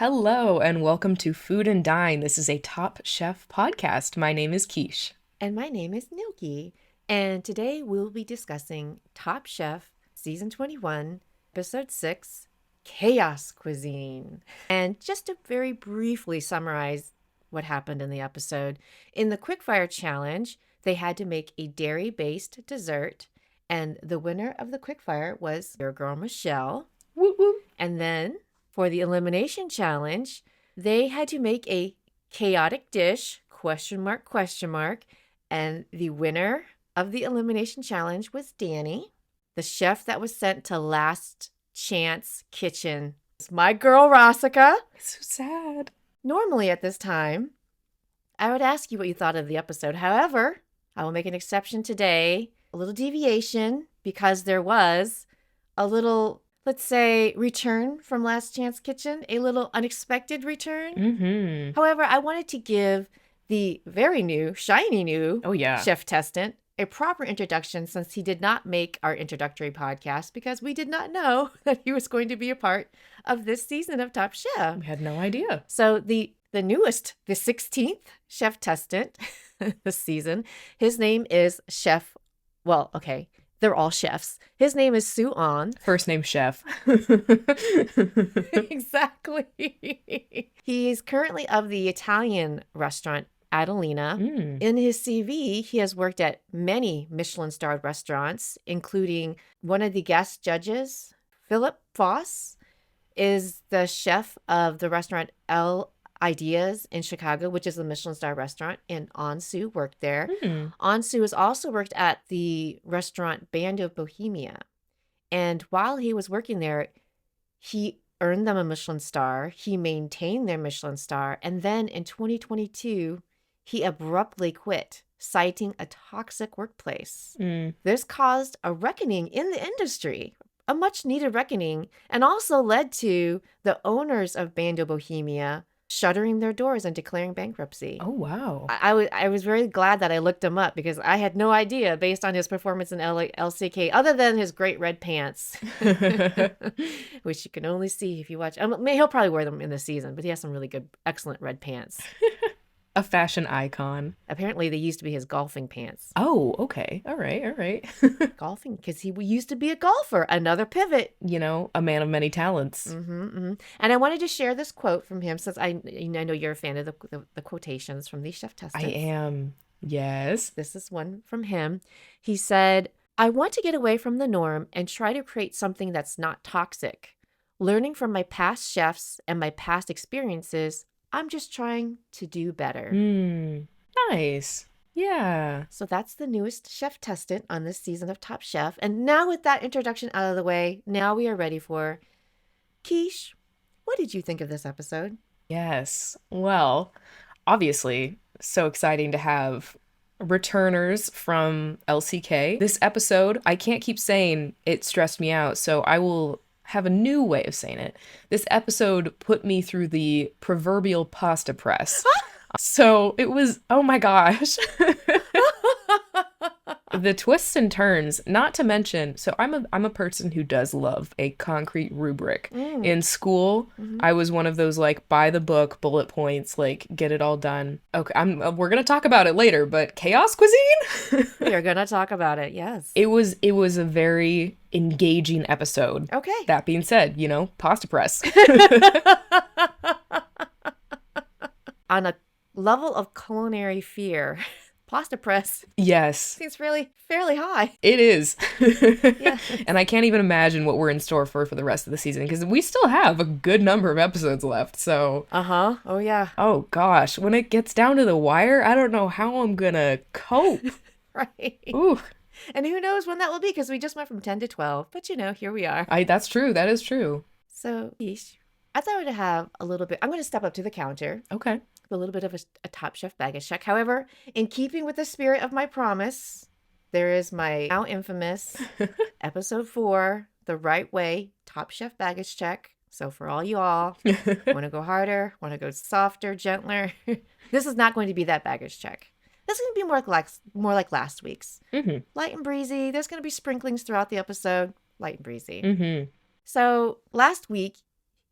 Hello and welcome to Food and Dine. This is a Top Chef podcast. My name is Quiche. And my name is Gnocchi. And today we'll be discussing Top Chef Season 21, Episode 6, Chaos Cuisine. And just to very briefly summarize what happened in the episode, in the Quickfire Challenge, they had to make a dairy-based dessert. And the winner of the Quickfire was your girl, Michelle. Woo woo. And then for the Elimination Challenge, they had to make a chaotic dish, ? And the winner of the Elimination Challenge was Danny, the chef that was sent to Last Chance Kitchen. It's my girl, Rosica. It's so sad. Normally at this time, I would ask you what you thought of the episode. However, I will make an exception today, a little deviation, because there was a little, let's say, return from Last Chance Kitchen, a little unexpected return. Mm-hmm. However, I wanted to give the very new, shiny new chef testant a proper introduction, since he did not make our introductory podcast because we did not know that he was going to be a part of this season of Top Chef. We had no idea. So the newest, the 16th chef testant this season, his name is Chef, well, okay, they're all chefs. His name is Soo Ahn. First name chef. Exactly. He's currently of the Italian restaurant Alinea. In his CV, he has worked at many Michelin-starred restaurants, including one of the guest judges, Phillip Foss, is the chef of the restaurant Ideas in Chicago, which is a Michelin-star restaurant, and Ansu worked there. Ansu has also worked at the restaurant Band of Bohemia. And while he was working there, he earned them a Michelin star. He maintained their Michelin star. And then in 2022, he abruptly quit, citing a toxic workplace. This caused a reckoning in the industry, a much-needed reckoning, and also led to the owners of Band of Bohemia shuttering their doors and declaring bankruptcy. Oh, wow. I was very glad that I looked him up because I had no idea based on his performance in LCK, other than his great red pants, which you can only see if you watch. He'll probably wear them in the season, but he has some really good, excellent red pants. A fashion icon. Apparently, they used to be his golfing pants. Oh, okay. All right. Golfing, because he used to be a golfer. Another pivot. You know, a man of many talents. And I wanted to share this quote from him, since I know you're a fan of the quotations from these chef testants. I am. Yes. This is one from him. He said, "I want to get away from the norm and try to create something that's not toxic. Learning from my past chefs and my past experiences, I'm just trying to do better." Nice. Yeah. So that's the newest chef testant on this season of Top Chef. And now with that introduction out of the way, now we are ready for Quiche. What did you think of this episode? Yes. Well, obviously, so exciting to have returners from LCK. This episode, I can't keep saying it stressed me out, so I will have a new way of saying it. This episode put me through the proverbial pasta press. So it was, oh my gosh. The twists and turns, not to mention, so I'm a person who does love a concrete rubric. In school, I was one of those like by the book bullet points, like get it all done. Okay, we're gonna talk about it later, but Chaos Cuisine? We're gonna talk about it, yes. It was a very engaging episode. Okay. That being said, pasta press. On a level of culinary fear, pasta press. Yes. Seems really fairly high. It is. Yeah. And I can't even imagine what we're in store for the rest of the season, because we still have a good number of episodes left. So. Oh, yeah. Oh, gosh. When it gets down to the wire, I don't know how I'm going to cope. Right. Ooh. And who knows when that will be, because we just went from 10 to 12. But, here we are. That's true. That is true. So, I thought I would have a little bit. I'm going to step up to the counter. Okay. A little bit of a Top Chef baggage check. However, in keeping with the spirit of my promise, there is my now infamous episode 4, the right way Top Chef baggage check. So for all you all, want to go harder, want to go softer, gentler, this is not going to be that baggage check. This is going to be more like last week's. Light and breezy. There's going to be sprinklings throughout the episode. Light and breezy. So last week,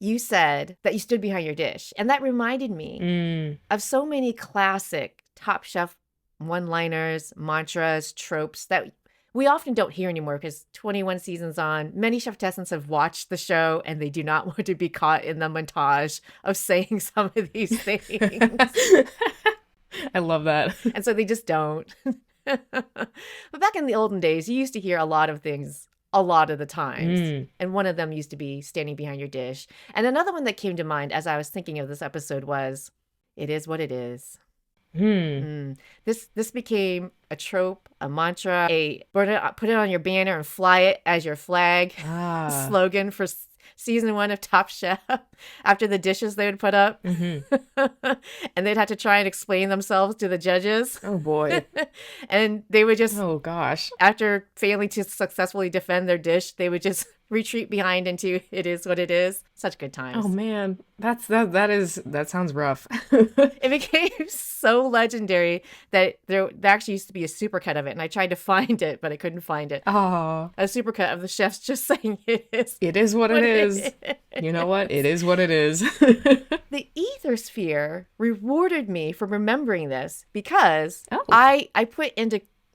you said that you stood behind your dish. And that reminded me of so many classic Top Chef one-liners, mantras, tropes that we often don't hear anymore because 21 seasons on, many chef contestants have watched the show and they do not want to be caught in the montage of saying some of these things. I love that. And so they just don't. But back in the olden days, you used to hear a lot of things a lot of the times. And one of them used to be standing behind your dish. And another one that came to mind as I was thinking of this episode was, it is what it is. This became a trope, a mantra, put it on your banner and fly it as your flag slogan for season 1 of Top Chef after the dishes they would put up. And they'd have to try and explain themselves to the judges. Oh, boy. And they would just, oh, gosh. After failing to successfully defend their dish, they would just retreat behind into it is what it is. Such good times. Oh, man. That sounds rough. It became so legendary that there actually used to be a supercut of it, and I tried to find it, but I couldn't find it. Oh. A supercut of the chefs just saying it is what it is. You know what? It is what it is. The ethersphere rewarded me for remembering this because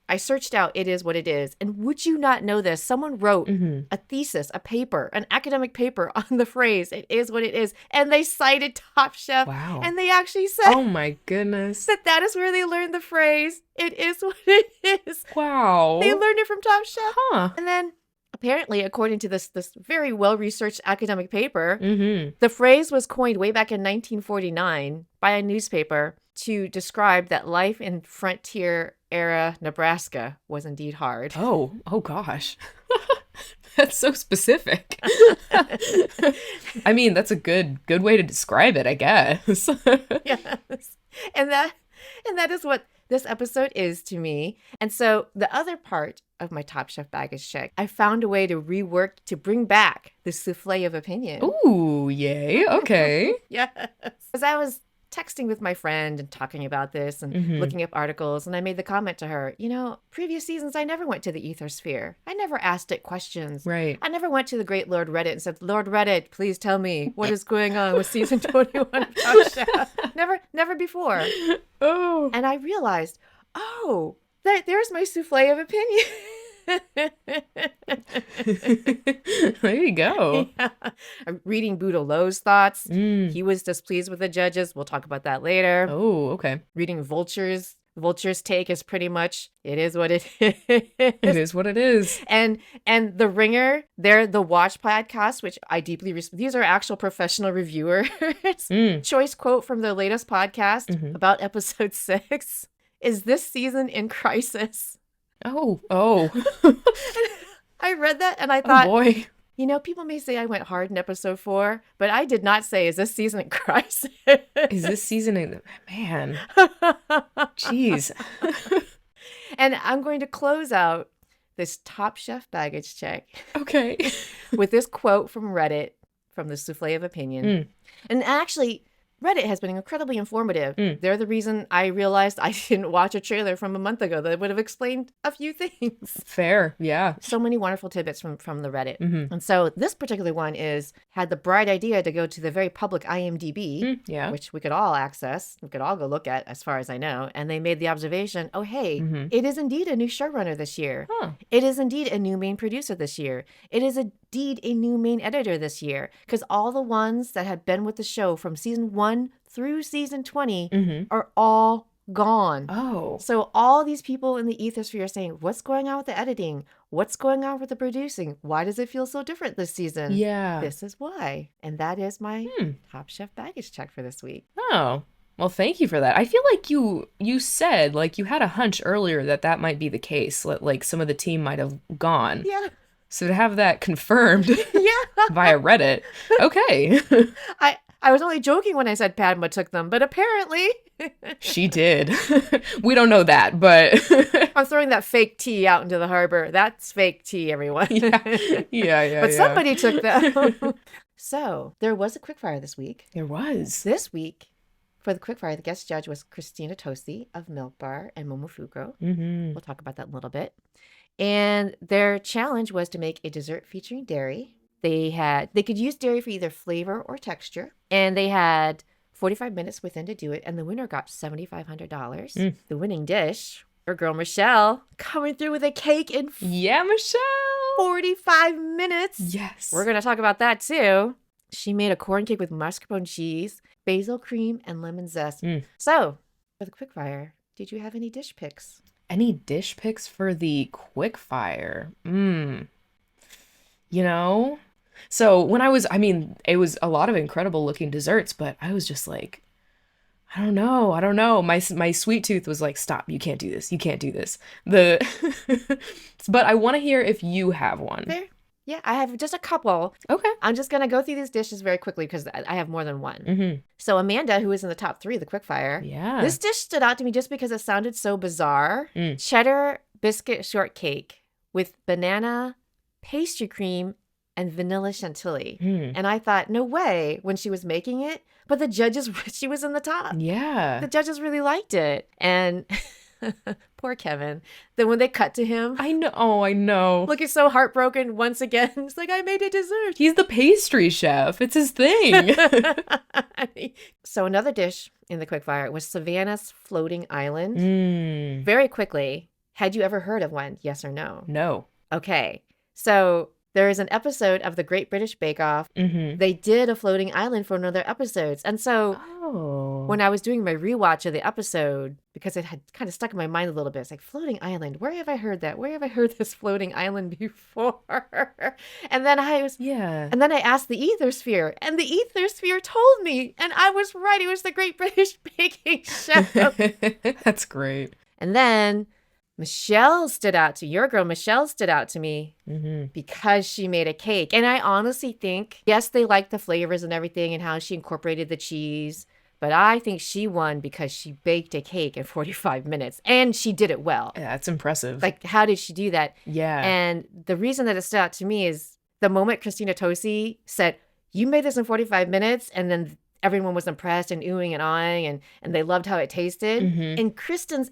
I searched out it is what it is. And would you not know this? Someone wrote a thesis, a paper, an academic paper on the phrase, it is what it is. And they cited Top Chef. Wow. And they actually said, oh my goodness, that is where they learned the phrase, it is what it is. Wow. They learned it from Top Chef. Huh. And then apparently, according to this very well-researched academic paper, the phrase was coined way back in 1949 by a newspaper to describe that life in frontier-era Nebraska was indeed hard. Oh gosh. That's so specific. I mean, that's a good way to describe it, I guess. Yes. And that is what this episode is to me. And so the other part of my Top Chef baggage check, I found a way to rework to bring back the Souffle of Opinion. Ooh, yay. Okay. Yes. As I was texting with my friend and talking about this and looking up articles, and I made the comment to her, previous seasons, I never went to the ethersphere. I never asked it questions. Right. I never went to the great Lord Reddit and said, Lord Reddit, please tell me what is going on with season 21 of Top Chef. Never before. Oh. And I realized, there's my souffle of opinion. There you go. Yeah. I'm reading Buddha Lowe's thoughts. He was displeased with the judges. We'll talk about that later. Oh, okay. Reading Vulture's take is pretty much, it is what it is. It is what it is. And The Ringer, they're the Watch podcast, which I deeply respect. These are actual professional reviewers. Choice quote from their latest podcast about episode 6 is this season in crisis. Oh. I read that and I thought, oh boy. People may say I went hard in episode 4, but I did not say, is this season in crisis? Is this season in... Man. Jeez. And I'm going to close out this Top Chef baggage check. Okay. With this quote from Reddit, from the Souffle of Opinion. And actually, Reddit has been incredibly informative. They're the reason I realized I didn't watch a trailer from a month ago that would have explained a few things. Fair, yeah. So many wonderful tidbits from the Reddit. And so this particular one had the bright idea to go to the very public IMDb, which we could all access. We could all go look at, as far as I know. And they made the observation, it is indeed a new showrunner this year. Huh. It is indeed a new main producer this year. It is indeed a new main editor this year. Because all the ones that had been with the show from season 1 through season 20 are all gone. Oh. So all these people in the ethosphere are saying, what's going on with the editing? What's going on with the producing? Why does it feel so different this season? Yeah. This is why. And that is my Top Chef baggage check for this week. Oh. Well, thank you for that. I feel like you said, like, you had a hunch earlier that might be the case. Like, some of the team might have gone. Yeah. So to have that confirmed via Reddit, okay. I was only joking when I said Padma took them, but apparently... She did. We don't know that, but... I'm throwing that fake tea out into the harbor. That's fake tea, everyone. Yeah. But somebody took them. So, there was a Quickfire this week. There was. This week, for the Quickfire, the guest judge was Christina Tosi of Milk Bar and Momofuku. We'll talk about that in a little bit. And their challenge was to make a dessert featuring dairy They could use dairy for either flavor or texture. And they had 45 minutes within to do it. And the winner got $7,500. The winning dish, her girl Michelle, coming through with a cake in Michelle! 45 minutes. Yes. We're going to talk about that too. She made a corn cake with mascarpone cheese, basil cream, and lemon zest. So, for the Quickfire, did you have any dish picks? Any dish picks for the Quickfire? You know? So when it was a lot of incredible looking desserts, but I was just like, I don't know. My sweet tooth was like, stop, you can't do this. You can't do this. But I want to hear if you have one. Fair. Yeah, I have just a couple. Okay. I'm just going to go through these dishes very quickly because I have more than one. So Amanda, who is in the top 3 of the Quickfire. Yeah. This dish stood out to me just because it sounded so bizarre. Cheddar biscuit shortcake with banana, pastry cream, and vanilla chantilly. And I thought, no way, when she was making it. But the judges, she was in the top. Yeah. The judges really liked it. And poor Kevin. Then when they cut to him. I know. Oh, I know. Looking so heartbroken once again. It's like, I made a dessert. He's the pastry chef. It's his thing. So another dish in the Quickfire was Savannah's Floating Island. Very quickly, had you ever heard of one? Yes or no? No. Okay. So there is an episode of the Great British Bake Off. They did a floating island for one of their episodes. And so when I was doing my rewatch of the episode, because it had kind of stuck in my mind a little bit, it's like, floating island, where have I heard that? Where have I heard this floating island before? And then I asked the Ethersphere, and the Ethersphere told me, and I was right. It was the Great British Baking Show. That's great. And then Michelle stood out to me because she made a cake. And I honestly think, yes, they liked the flavors and everything and how she incorporated the cheese. But I think she won because she baked a cake in 45 minutes and she did it well. Yeah, that's impressive. Like, how did she do that? Yeah. And the reason that it stood out to me is the moment Christina Tosi said, you made this in 45 minutes, and then everyone was impressed and oohing and awing, and they loved how it tasted. In Kristen's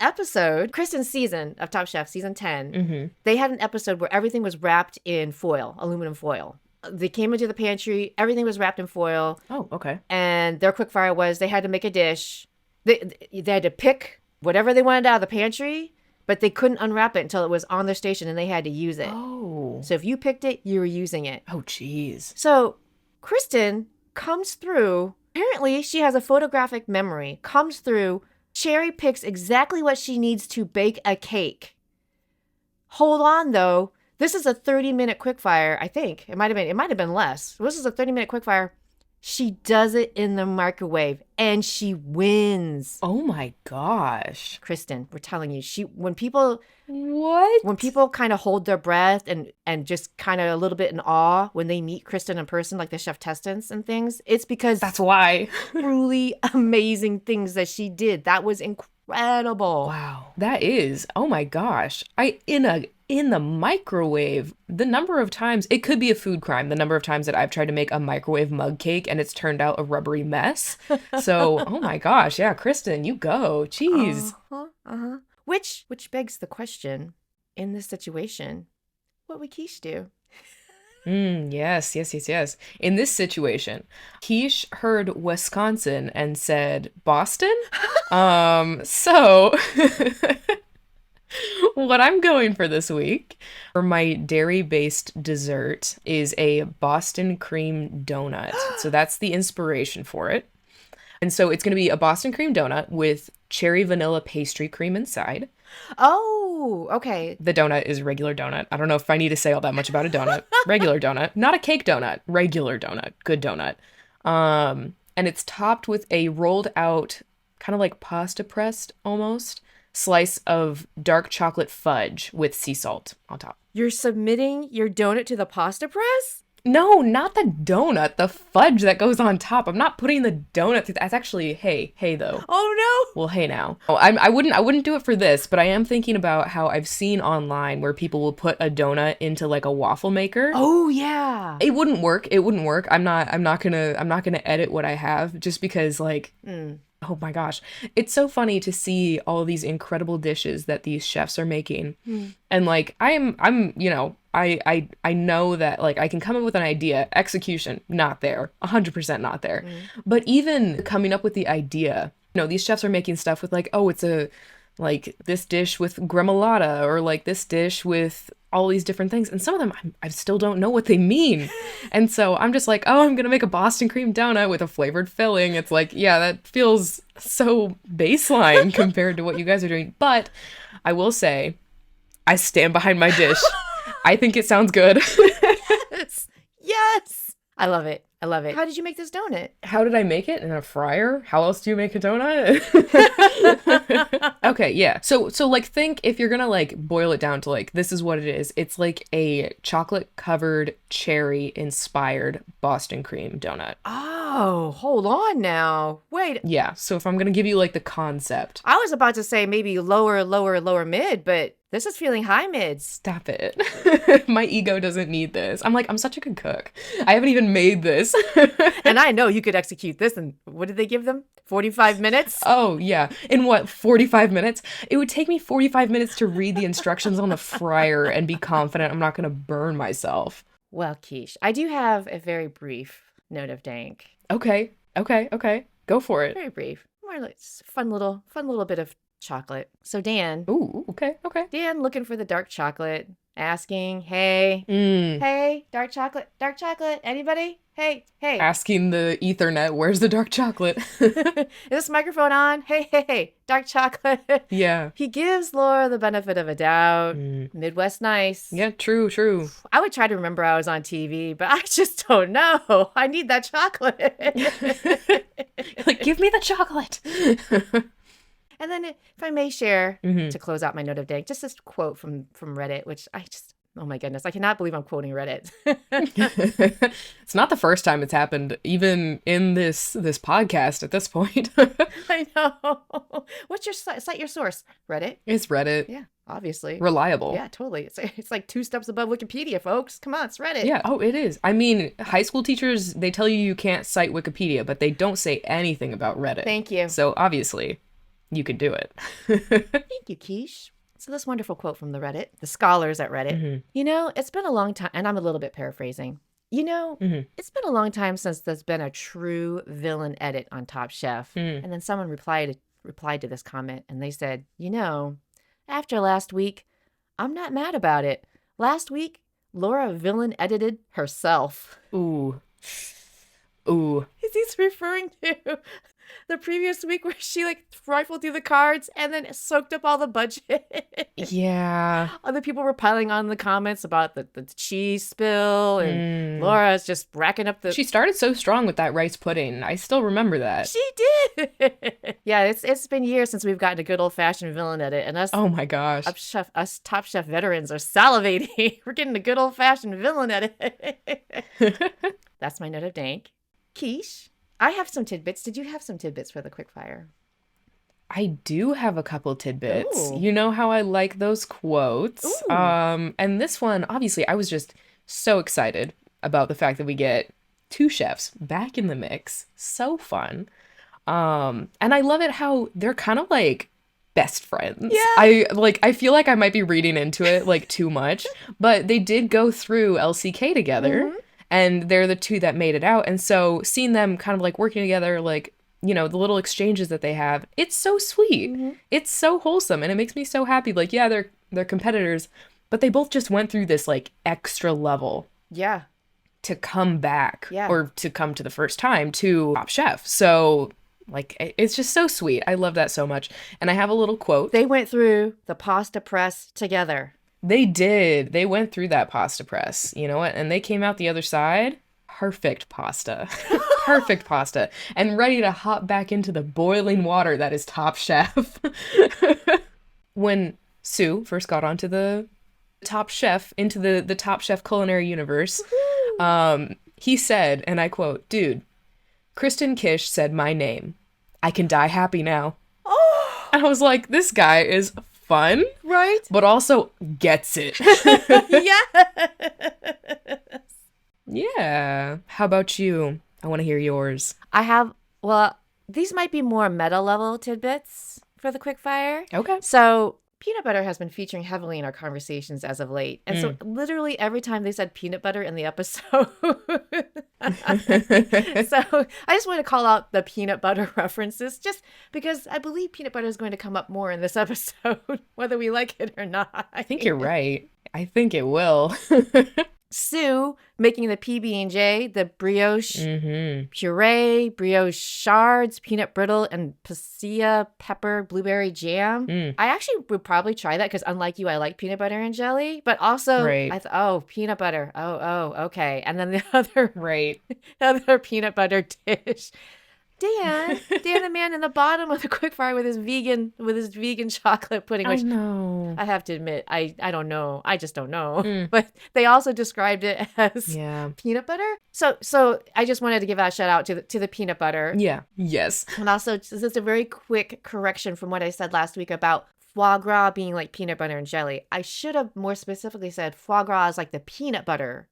season of Top Chef, season 10, they had an episode where everything was wrapped in foil, aluminum foil. They came into the pantry, everything was wrapped in foil. Oh, okay. And their Quickfire was they had to make a dish. They had to pick whatever they wanted out of the pantry, but they couldn't unwrap it until it was on their station and they had to use it. Oh. So if you picked it, you were using it. Oh, jeez. So Kristen comes through. Apparently, she has a photographic memory, comes through, cherry picks exactly what she needs to bake a cake. Hold on, though. This is a 30-minute Quickfire, I think. It might have been less. This is a 30-minute Quickfire. She does it in the microwave, and she wins. Oh, my gosh. Kristen, we're telling you, when people What? kind of hold their breath and just kind of a little bit in awe when they meet Kristen in person, like the chef testants and things, it's because That's why. truly amazing things that she did. That was incredible. Wow. That is. Oh my gosh. In the microwave, the number of times, it could be a food crime, the number of times that I've tried to make a microwave mug cake and it's turned out a rubbery mess. So, oh my gosh. Yeah, Kristen, you go. Jeez. Which begs the question, in this situation, what would Quiche do? Yes. In this situation, Quiche heard Wisconsin and said, Boston? So what I'm going for this week for my dairy-based dessert is a Boston cream donut. So that's the inspiration for it. And so it's going to be a Boston cream donut with cherry vanilla pastry cream inside. Oh, okay. The donut is regular donut. I don't know if I need to say all that much about a donut. Regular donut. Not a cake donut. Regular donut. Good donut. And it's topped with a rolled out, kind of like pasta pressed almost, slice of dark chocolate fudge with sea salt on top. You're submitting your donut to the pasta press? No, not the donut. The fudge that goes on top. I'm not putting the donut through. That's actually hey though. Oh no. Well, hey now. Oh, I wouldn't do it for this, but I am thinking about how I've seen online where people will put a donut into like a waffle maker. Oh yeah. It wouldn't work. I'm not gonna edit what I have just because like Oh my gosh. It's so funny to see all these incredible dishes that these chefs are making. And like I know that like I can come up with an idea, execution not there, 100% not there. But even coming up with the idea, these chefs are making stuff with like, oh, it's a like this dish with gremolata or like this dish with all these different things. And some of them I still don't know what they mean. And so I'm just like, oh, I'm going to make a Boston cream donut with a flavored filling. It's like, yeah, that feels so baseline compared to what you guys are doing. But I will say, I stand behind my dish. I think it sounds good. Yes. Yes. I love it. I love it. How did you make this donut? How did I make it? In a fryer? How else do you make a donut? Okay, yeah. So like think if you're gonna like boil it down to like this is what it is. It's like a chocolate covered cherry inspired Boston cream donut. Oh, hold on now. Wait. Yeah. So if I'm gonna give you like the concept. I was about to say maybe lower mid, but this is feeling high mid. Stop it. My ego doesn't need this. I'm such a good cook. I haven't even made this. And I know you could execute this in, what did they give them? 45 minutes? Oh, yeah. In what, 45 minutes? It would take me 45 minutes to read the instructions on the fryer and be confident I'm not going to burn myself. Well, Quiche, I do have a very brief note of dank. Okay. Go for it. Very brief. More like fun little bit of chocolate. So Dan. Ooh, okay. Dan looking for the dark chocolate, asking, hey, dark chocolate, anybody? Hey. Asking the ethernet, where's the dark chocolate? Is this microphone on? Hey, dark chocolate. Yeah. He gives Laura the benefit of a doubt. Midwest nice. Yeah, true. I would try to remember I was on TV, but I just don't know. I need that chocolate. Like, give me the chocolate. And then if I may share, to close out my note of dank, just this quote from Reddit, which oh my goodness, I cannot believe I'm quoting Reddit. It's not the first time it's happened, even in this podcast at this point. I know. What's your cite your source? Reddit? It's Reddit. Yeah, obviously. Reliable. Yeah, totally. It's like 2 steps above Wikipedia, folks. Come on, it's Reddit. Yeah, oh, it is. I mean, high school teachers, they tell you can't cite Wikipedia, but they don't say anything about Reddit. Thank you. So obviously, you can do it. Thank you, Quiche. So this wonderful quote from the Reddit, the scholars at Reddit. It's been a long time, and I'm a little bit paraphrasing. It's been a long time since there's been a true villain edit on Top Chef. And then someone replied to this comment, and they said, after last week, I'm not mad about it. Last week, Laura villain edited herself. Ooh. Is he referring to the previous week where she like rifled through the cards and then soaked up all the budget? Yeah. Other people were piling on in the comments about the cheese spill, and Laura's just racking up She started so strong with that rice pudding. I still remember that. She did. Yeah, it's been years since we've gotten a good old-fashioned villain edit, and us, oh my gosh, us Top Chef veterans are salivating. We're getting a good old-fashioned villain edit. That's my note of dank. Quiche, I have some tidbits. Did you have some tidbits for the quickfire? I do have a couple tidbits. Ooh. You know how I like those quotes. Ooh. And this one, obviously, I was just so excited about the fact that we get 2 chefs back in the mix. So fun. And I love it how they're kind of like best friends. Yeah. I feel like I might be reading into it like too much, but they did go through LCK together. And they're the 2 that made it out. And so seeing them kind of like working together, like, the little exchanges that they have, it's so sweet. It's so wholesome. And it makes me so happy. Like, yeah, they're competitors, but they both just went through this like extra level. Yeah. To come back. Yeah. Or to come to the first time to Top Chef. So like, it's just so sweet. I love that so much. And I have a little quote. They went through the pasta press together. They did. They went through that pasta press. You know what? And they came out the other side. Perfect pasta. Perfect pasta. And ready to hop back into the boiling water that is Top Chef. When Soo first got onto the Top Chef, into the Top Chef culinary universe, he said, and I quote, "Dude, Kristen Kish said my name. I can die happy now." Oh! And I was like, this guy is fun, right? But also gets it. Yes. Yeah. How about you? I want to hear yours. I have, well, These might be more meta level tidbits for the Quickfire. Okay. So peanut butter has been featuring heavily in our conversations as of late. And so literally every time they said peanut butter in the episode. So I just want to call out the peanut butter references just because I believe peanut butter is going to come up more in this episode, whether we like it or not. I think you're right. I think it will. Sue making the PB&J, the brioche puree, brioche shards, peanut brittle, and pasilla pepper blueberry jam. I actually would probably try that because unlike you, I like peanut butter and jelly. But also, I thought, oh, peanut butter. Oh, okay. And then the other peanut butter dish. Dan the man in the bottom of the Quickfire with his vegan chocolate pudding, which I have to admit, I don't know. I just don't know. But they also described it as peanut butter. So I just wanted to give that shout out to the peanut butter. Yeah. Yes. And also just a very quick correction from what I said last week about foie gras being like peanut butter and jelly. I should have more specifically said foie gras is like the peanut butter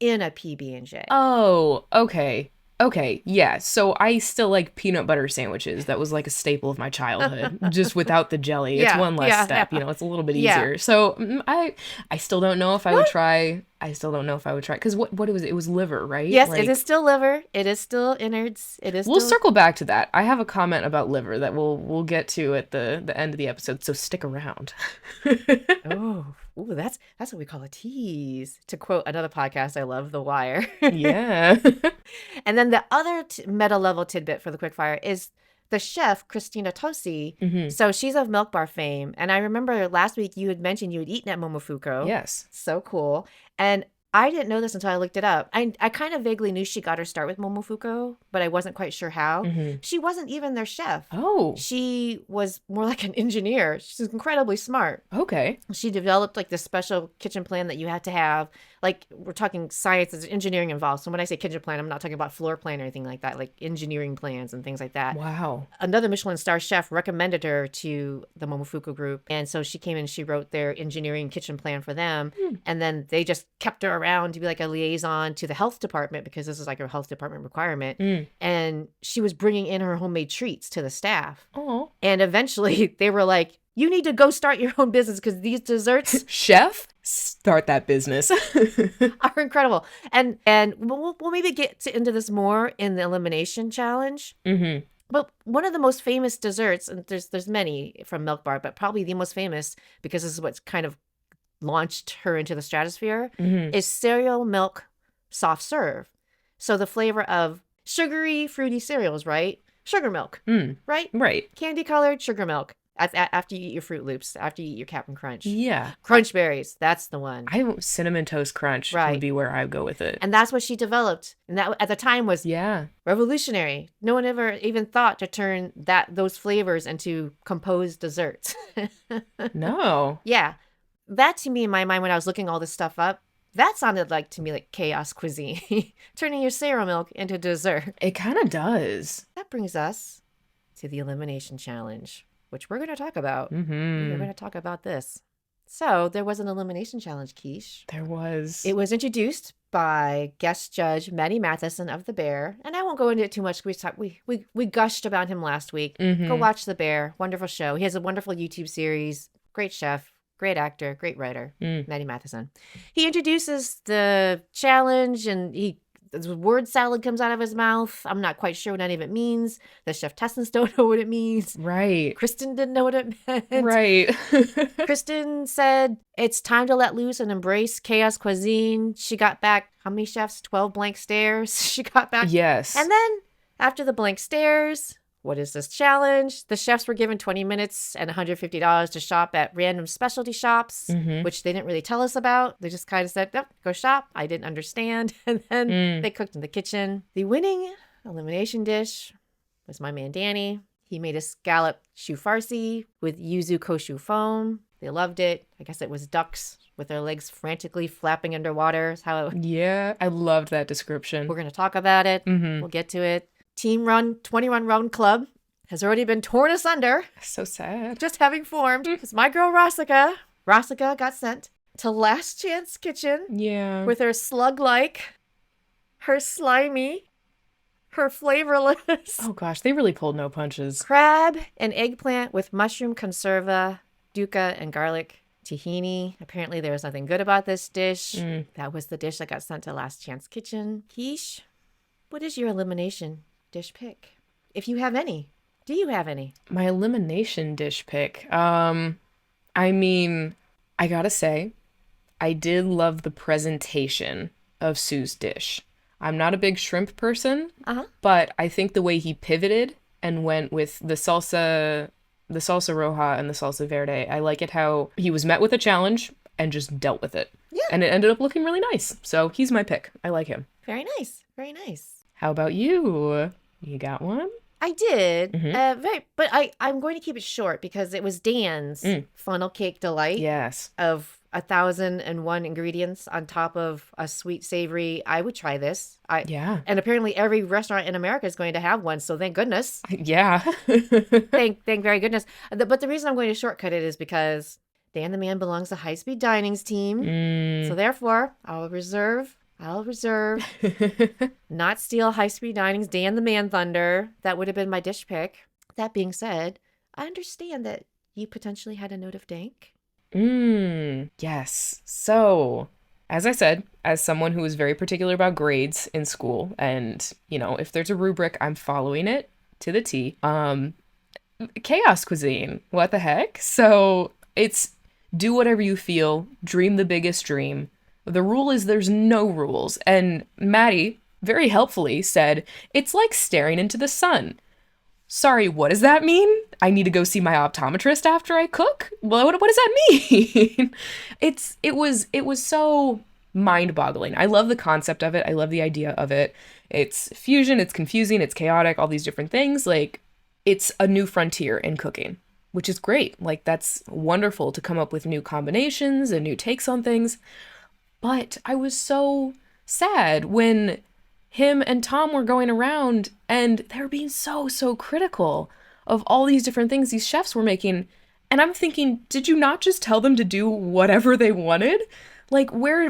in a PB&J. Oh, okay. Okay, yeah, so I still like peanut butter sandwiches. That was like a staple of my childhood, just without the jelly. It's one less step, it's a little bit easier. So I still don't know if I would try. I still don't know if I would try, because what it was? It was liver, right? Yes, it is still liver. It is still innards. We'll circle back to that. I have a comment about liver that we'll get to at the end of the episode, so stick around. Ooh, that's what we call a tease. To quote another podcast I love, The Wire. Yeah. And then the other meta level tidbit for the Quickfire is the chef, Christina Tosi. So she's of Milk Bar fame. And I remember last week you had mentioned you had eaten at Momofuku. Yes. So cool. And I didn't know this until I looked it up. I kind of vaguely knew she got her start with Momofuku, but I wasn't quite sure how. She wasn't even their chef. Oh. She was more like an engineer. She's incredibly smart. Okay. She developed like this special kitchen plan that you had to have. Like, we're talking science, there's engineering involved. So when I say kitchen plan, I'm not talking about floor plan or anything like that, like engineering plans and things like that. Wow. Another Michelin star chef recommended her to the Momofuku group. And so she came in, she wrote their engineering kitchen plan for them. And then they just kept her around to be like a liaison to the health department, because this is like a health department requirement. And she was bringing in her homemade treats to the staff. Oh. And eventually they were like, you need to go start your own business because these desserts... Chef, start that business. are incredible. And we'll maybe get into this more in the elimination challenge. But one of the most famous desserts, and there's many from Milk Bar, but probably the most famous, because this is what's kind of launched her into the stratosphere, is cereal milk soft serve. So the flavor of sugary, fruity cereals, right? Sugar milk, right? Right. Candy colored sugar milk. After you eat your Fruit Loops, after you eat your Cap'n Crunch. Yeah. Crunch berries, that's the one. Cinnamon Toast Crunch would be where I go with it. And that's what she developed. And that at the time was revolutionary. No one ever even thought to turn those flavors into composed desserts. No. Yeah. That to me, in my mind, when I was looking all this stuff up, that sounded like to me like chaos cuisine. Turning your cereal milk into dessert. It kind of does. That brings us to the elimination challenge, which we're going to talk about. We're going to talk about this. So there was an elimination challenge, Quiche. There was. It was introduced by guest judge Matty Matheson of The Bear. And I won't go into it too much. We gushed about him last week. Go watch The Bear. Wonderful show. He has a wonderful YouTube series. Great chef. Great actor. Great writer. Matty Matheson. He introduces the challenge, and the word salad comes out of his mouth. I'm not quite sure what any of it means. The chef testants don't know what it means. Right. Kristen didn't know what it meant. Right. Kristen said, it's time to let loose and embrace chaos cuisine. She got back, how many chefs? 12 blank stares. She got back. Yes. And then after the blank stares, what is this challenge? The chefs were given 20 minutes and $150 to shop at random specialty shops, which they didn't really tell us about. They just kind of said, oh, go shop. I didn't understand. And then they cooked in the kitchen. The winning elimination dish was my man Danny. He made a scallop choux farci with yuzu koshu foam. They loved it. I guess it was ducks with their legs frantically flapping underwater. Yeah, I loved that description. We're going to talk about it. We'll get to it. Team run 21 round club has already been torn asunder. So sad. Just having formed. Because my girl Rossica got sent to Last Chance Kitchen. Yeah. With her slug-like, her slimy, her flavor list. Oh gosh, they really pulled no punches. Crab and eggplant with mushroom conserva, duca, and garlic tahini. Apparently there was nothing good about this dish. That was the dish that got sent to Last Chance Kitchen. Quiche, what is your elimination dish pick? If you have any. Do you have any? My elimination dish pick. I mean, I gotta say, I did love the presentation of Soo's dish. I'm not a big shrimp person, but I think the way he pivoted and went with the salsa roja and the salsa verde, I like it how he was met with a challenge and just dealt with it. Yeah. And it ended up looking really nice. So he's my pick. I like him. Very nice. Very nice. How about you? You got one? I did, but I'm going to keep it short because it was Dan's funnel cake delight. Yes. Of 1,001 ingredients on top of a sweet savory. I would try this. Yeah. And apparently every restaurant in America is going to have one. So thank goodness. Yeah. thank very goodness. But the reason I'm going to shortcut it is because Dan the Man belongs to High Speed Dining's team. So therefore, I'll reserve not steal High Speed Dining's Dan the Man thunder. That would have been my dish pick. That being said, I understand that you potentially had a note of dank. Yes. So, as I said, as someone who was very particular about grades in school, and, you know, if there's a rubric, I'm following it to the T. Chaos cuisine. What the heck? So, it's do whatever you feel, dream the biggest dream. The rule is there's no rules. And Matty very helpfully said, it's like staring into the sun. Sorry, what does that mean? I need to go see my optometrist after I cook? Well, what does that mean? It was so mind-boggling. I love the concept of it. I love the idea of it. It's fusion, it's confusing, it's chaotic, all these different things. Like, it's a new frontier in cooking, which is great. Like, that's wonderful to come up with new combinations and new takes on things. But I was so sad when him and Tom were going around and they were being so critical of all these different things these chefs were making. And I'm thinking, did you not just tell them to do whatever they wanted? Like, where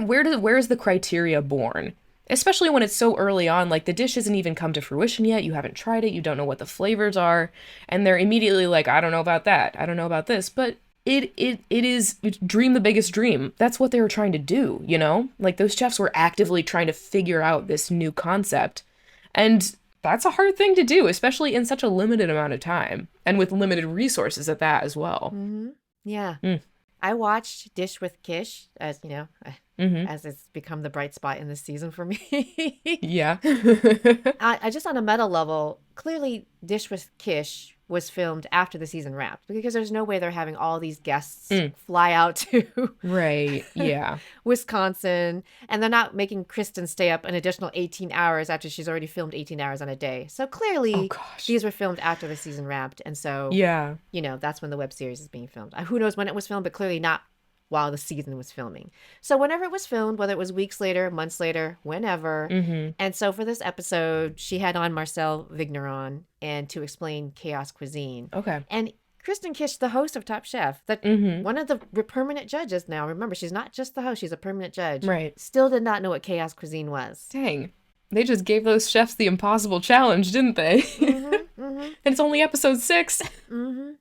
is the criteria born? Especially when it's so early on, like the dish hasn't even come to fruition yet. You haven't tried it. You don't know what the flavors are. And they're immediately like, I don't know about that. I don't know about this. But it's dream the biggest dream. That's what they were trying to do, you know? Like, those chefs were actively trying to figure out this new concept. And that's a hard thing to do, especially in such a limited amount of time and with limited resources at that as well. Yeah. I watched Dish with Kish, as you know, as it's become the bright spot in this season for me. Yeah. I just on a meta level, clearly Dish with Kish was filmed after the season wrapped because there's no way they're having all these guests fly out to right. Yeah. Wisconsin, and they're not making Kristen stay up an additional 18 hours after she's already filmed 18 hours on a day. So clearly these were filmed after the season wrapped. And so, yeah, you know, that's when the web series is being filmed. Who knows when it was filmed, but clearly not while the season was filming. So whenever it was filmed, whether it was weeks later, months later, whenever. And so for this episode, she had on Marcel Vigneron and to explain Chaos Cuisine. Okay. And Kristen Kish, the host of Top Chef, one of the permanent judges now. Remember, she's not just the host, she's a permanent judge. Right. Still did not know what Chaos Cuisine was. Dang. They just gave those chefs the impossible challenge, didn't they? And it's only episode 6.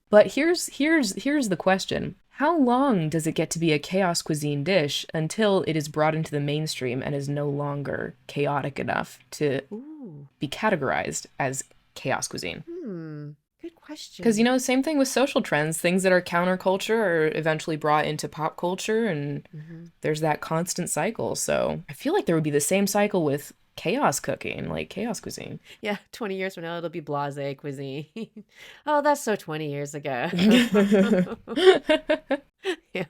But here's the question. How long does it get to be a chaos cuisine dish until it is brought into the mainstream and is no longer chaotic enough to be categorized as chaos cuisine? Good question. Because, you know, same thing with social trends. Things that are counterculture are eventually brought into pop culture, and there's that constant cycle. So I feel like there would be the same cycle with chaos cooking, like chaos cuisine. Yeah, 20 years from now, it'll be blasé cuisine. Oh, that's so 20 years ago. Yeah.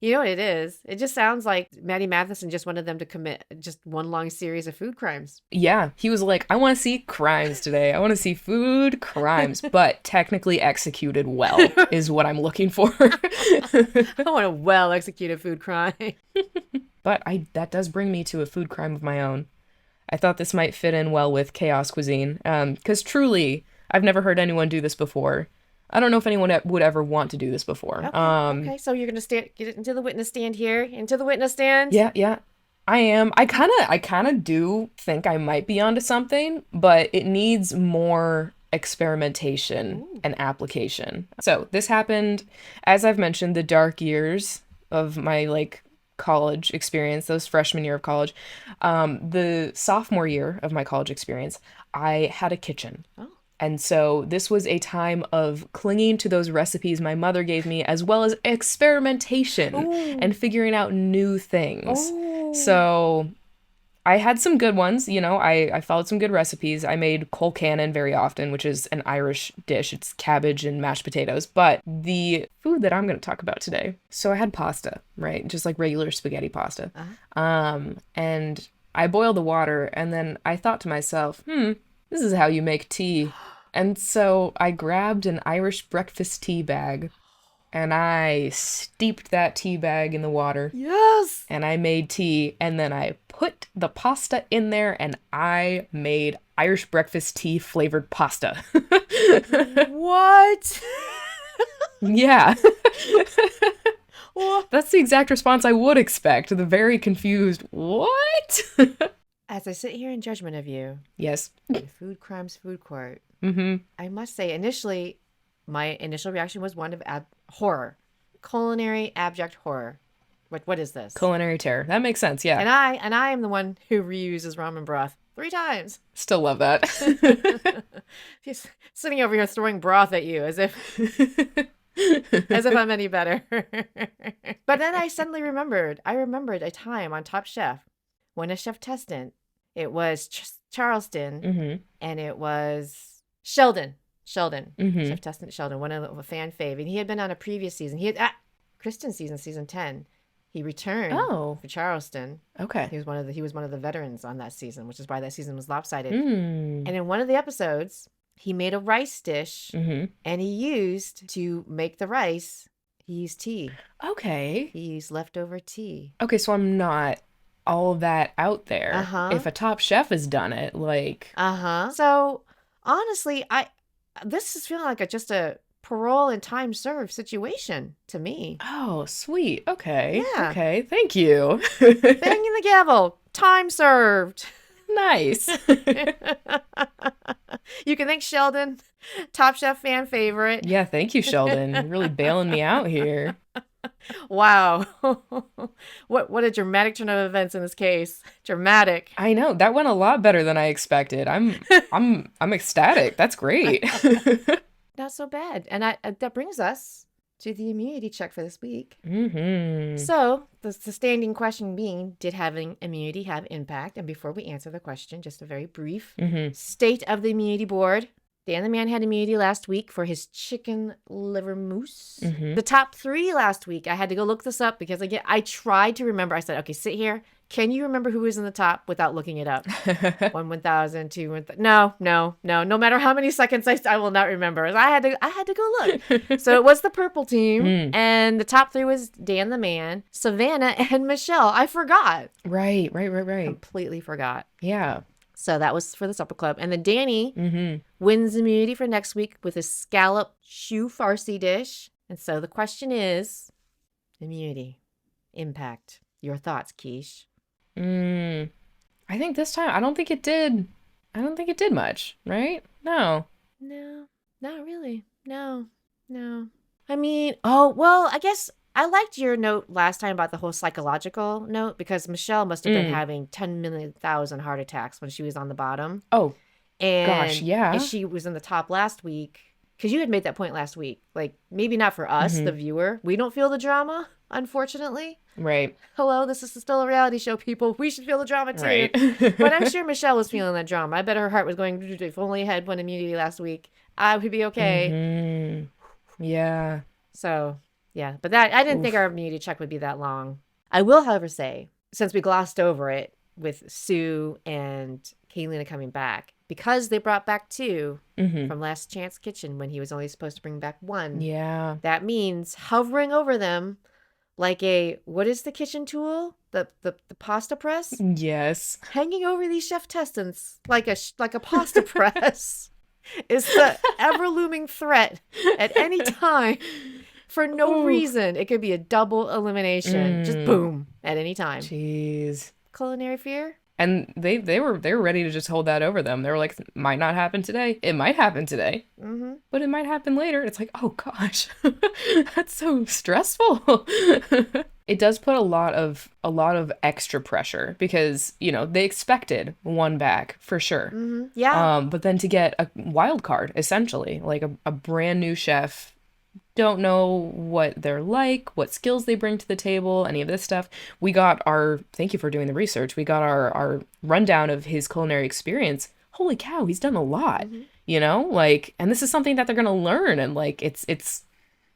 You know what it is? It just sounds like Matty Matheson just wanted them to commit just one long series of food crimes. Yeah, he was like, I want to see crimes today. I want to see food crimes, but technically executed well is what I'm looking for. I want a well-executed food crime. But that does bring me to a food crime of my own. I thought this might fit in well with chaos cuisine, because truly, I've never heard anyone do this before. I don't know if anyone would ever want to do this before. Okay, so you're going to get into the witness stand here? Into the witness stand? Yeah. I am. I kind of do think I might be onto something, but it needs more experimentation Ooh. and application. So, this happened, as I've mentioned, the dark years of my like college experience, those freshman year of college. The sophomore year of my college experience, I had a kitchen. Oh. And so this was a time of clinging to those recipes my mother gave me, as well as experimentation Ooh. and figuring out new things. Oh. So I had some good ones, you know, I followed some good recipes. I made colcannon very often, which is an Irish dish. It's cabbage and mashed potatoes. But the food that I'm going to talk about today, so I had pasta, right? Just like regular spaghetti pasta. And I boiled the water, and then I thought to myself, this is how you make tea. And so I grabbed an Irish breakfast tea bag and I steeped that tea bag in the water. Yes. And I made tea, and then I put the pasta in there and I made Irish breakfast tea flavored pasta. What? Yeah. That's the exact response I would expect. The very confused, what? As I sit here in judgment of you, Yes. the Food Crimes Food Court, I must say, initially, my initial reaction was one of horror. Culinary abject horror. What is this? Culinary terror. That makes sense, yeah. And I am the one who reuses ramen broth 3 times. Still love that. He's sitting over here throwing broth at you as if I'm any better. But then I suddenly remembered. I remembered a time on Top Chef when a chef tested. It was Charleston, and it was Sheldon. Chef tested Sheldon, one of a fan fave, and he had been on a previous season. He had Kristen season 10. He returned for Charleston. Okay. He was one of the veterans on that season, which is why that season was lopsided. And in one of the episodes, he made a rice dish, and he used tea. Okay. He used leftover tea. Okay, so I'm not all that out there. If a top chef has done it, like... So, honestly, this is feeling like just a parole and time served situation to me. Oh, sweet. Okay. Yeah. Okay, thank you. Banging the gavel. Time served. Nice. You can thank Sheldon, Top Chef fan favorite. Yeah, thank you, Sheldon. You're really bailing me out here. Wow. What a dramatic turn of events in this case. Dramatic. I know. That went a lot better than I expected. I'm ecstatic. That's great. Not so bad. And that brings us to the immunity check for this week. Mm-hmm. So the standing question being, did having immunity have impact? And before we answer the question, just a very brief state of the immunity board. Dan the Man had immunity last week for his chicken liver mousse. The top 3 last week, I had to go look this up because I tried to remember. I said, okay, sit here. Can you remember who was in the top without looking it up? 1,000, 2, 1,000. No. No matter how many seconds I will not remember. I had to go look. So it was the purple team, and the top 3 was Dan the Man, Savannah, and Michelle. I forgot. Right. Completely forgot. Yeah. So that was for the supper club. And then Danny wins immunity for next week with a scallop choux farci dish. And so the question is, immunity, impact. Your thoughts, Quiche? I think this time, I don't think it did much, right? No, not really. No. I mean, I guess I liked your note last time about the whole psychological note because Michelle must have been having 10 million thousand heart attacks when she was on the bottom. Oh, and, gosh, yeah. And she was in the top last week because you had made that point last week. Like, maybe not for us, the viewer. We don't feel the drama, unfortunately. Right. Hello, this is still a reality show, people. We should feel the drama, too. Right. But I'm sure Michelle was feeling that drama. I bet her heart was going, if only I had one immunity last week, I would be okay. Yeah. So, yeah. But I didn't think our immunity check would be that long. I will, however, say, since we glossed over it with Sue and Kaylina coming back, because they brought back 2 from Last Chance Kitchen when he was only supposed to bring back 1. Yeah. That means hovering over them like what is the kitchen tool? The pasta press? Yes. Hanging over these chef testants like a pasta press is the ever-looming threat at any time for no reason. It could be a double elimination. Just boom at any time. Jeez. culinary fear. And they were ready to just hold that over them. They were like, might not happen today. It might happen today, but it might happen later. It's like, oh gosh, that's so stressful. It does put a lot of extra pressure because, you know, they expected one back for sure. Yeah. But then to get a wild card, essentially, like a brand new chef, don't know what they're like, what skills they bring to the table, any of this stuff. We got thank you for doing the research. We got our rundown of his culinary experience. Holy cow, he's done a lot, you know, like, and this is something that they're going to learn. And like,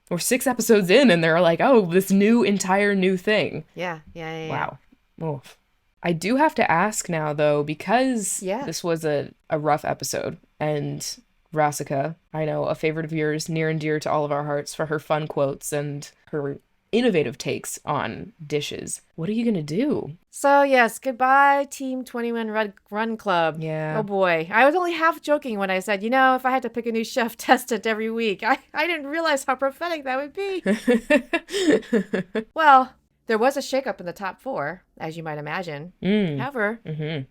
we're 6 episodes in and they're like, oh, this entire new thing. Yeah. Wow. Oof. I do have to ask now though, because this was a rough episode, and Rasika, I know, a favorite of yours, near and dear to all of our hearts for her fun quotes and her innovative takes on dishes. What are you gonna do? So yes, goodbye Team 21 Run Club. Yeah. Oh boy. I was only half joking when I said, you know, if I had to pick a new chef tested every week, I didn't realize how prophetic that would be. Well, there was a shakeup in the top 4, as you might imagine. However,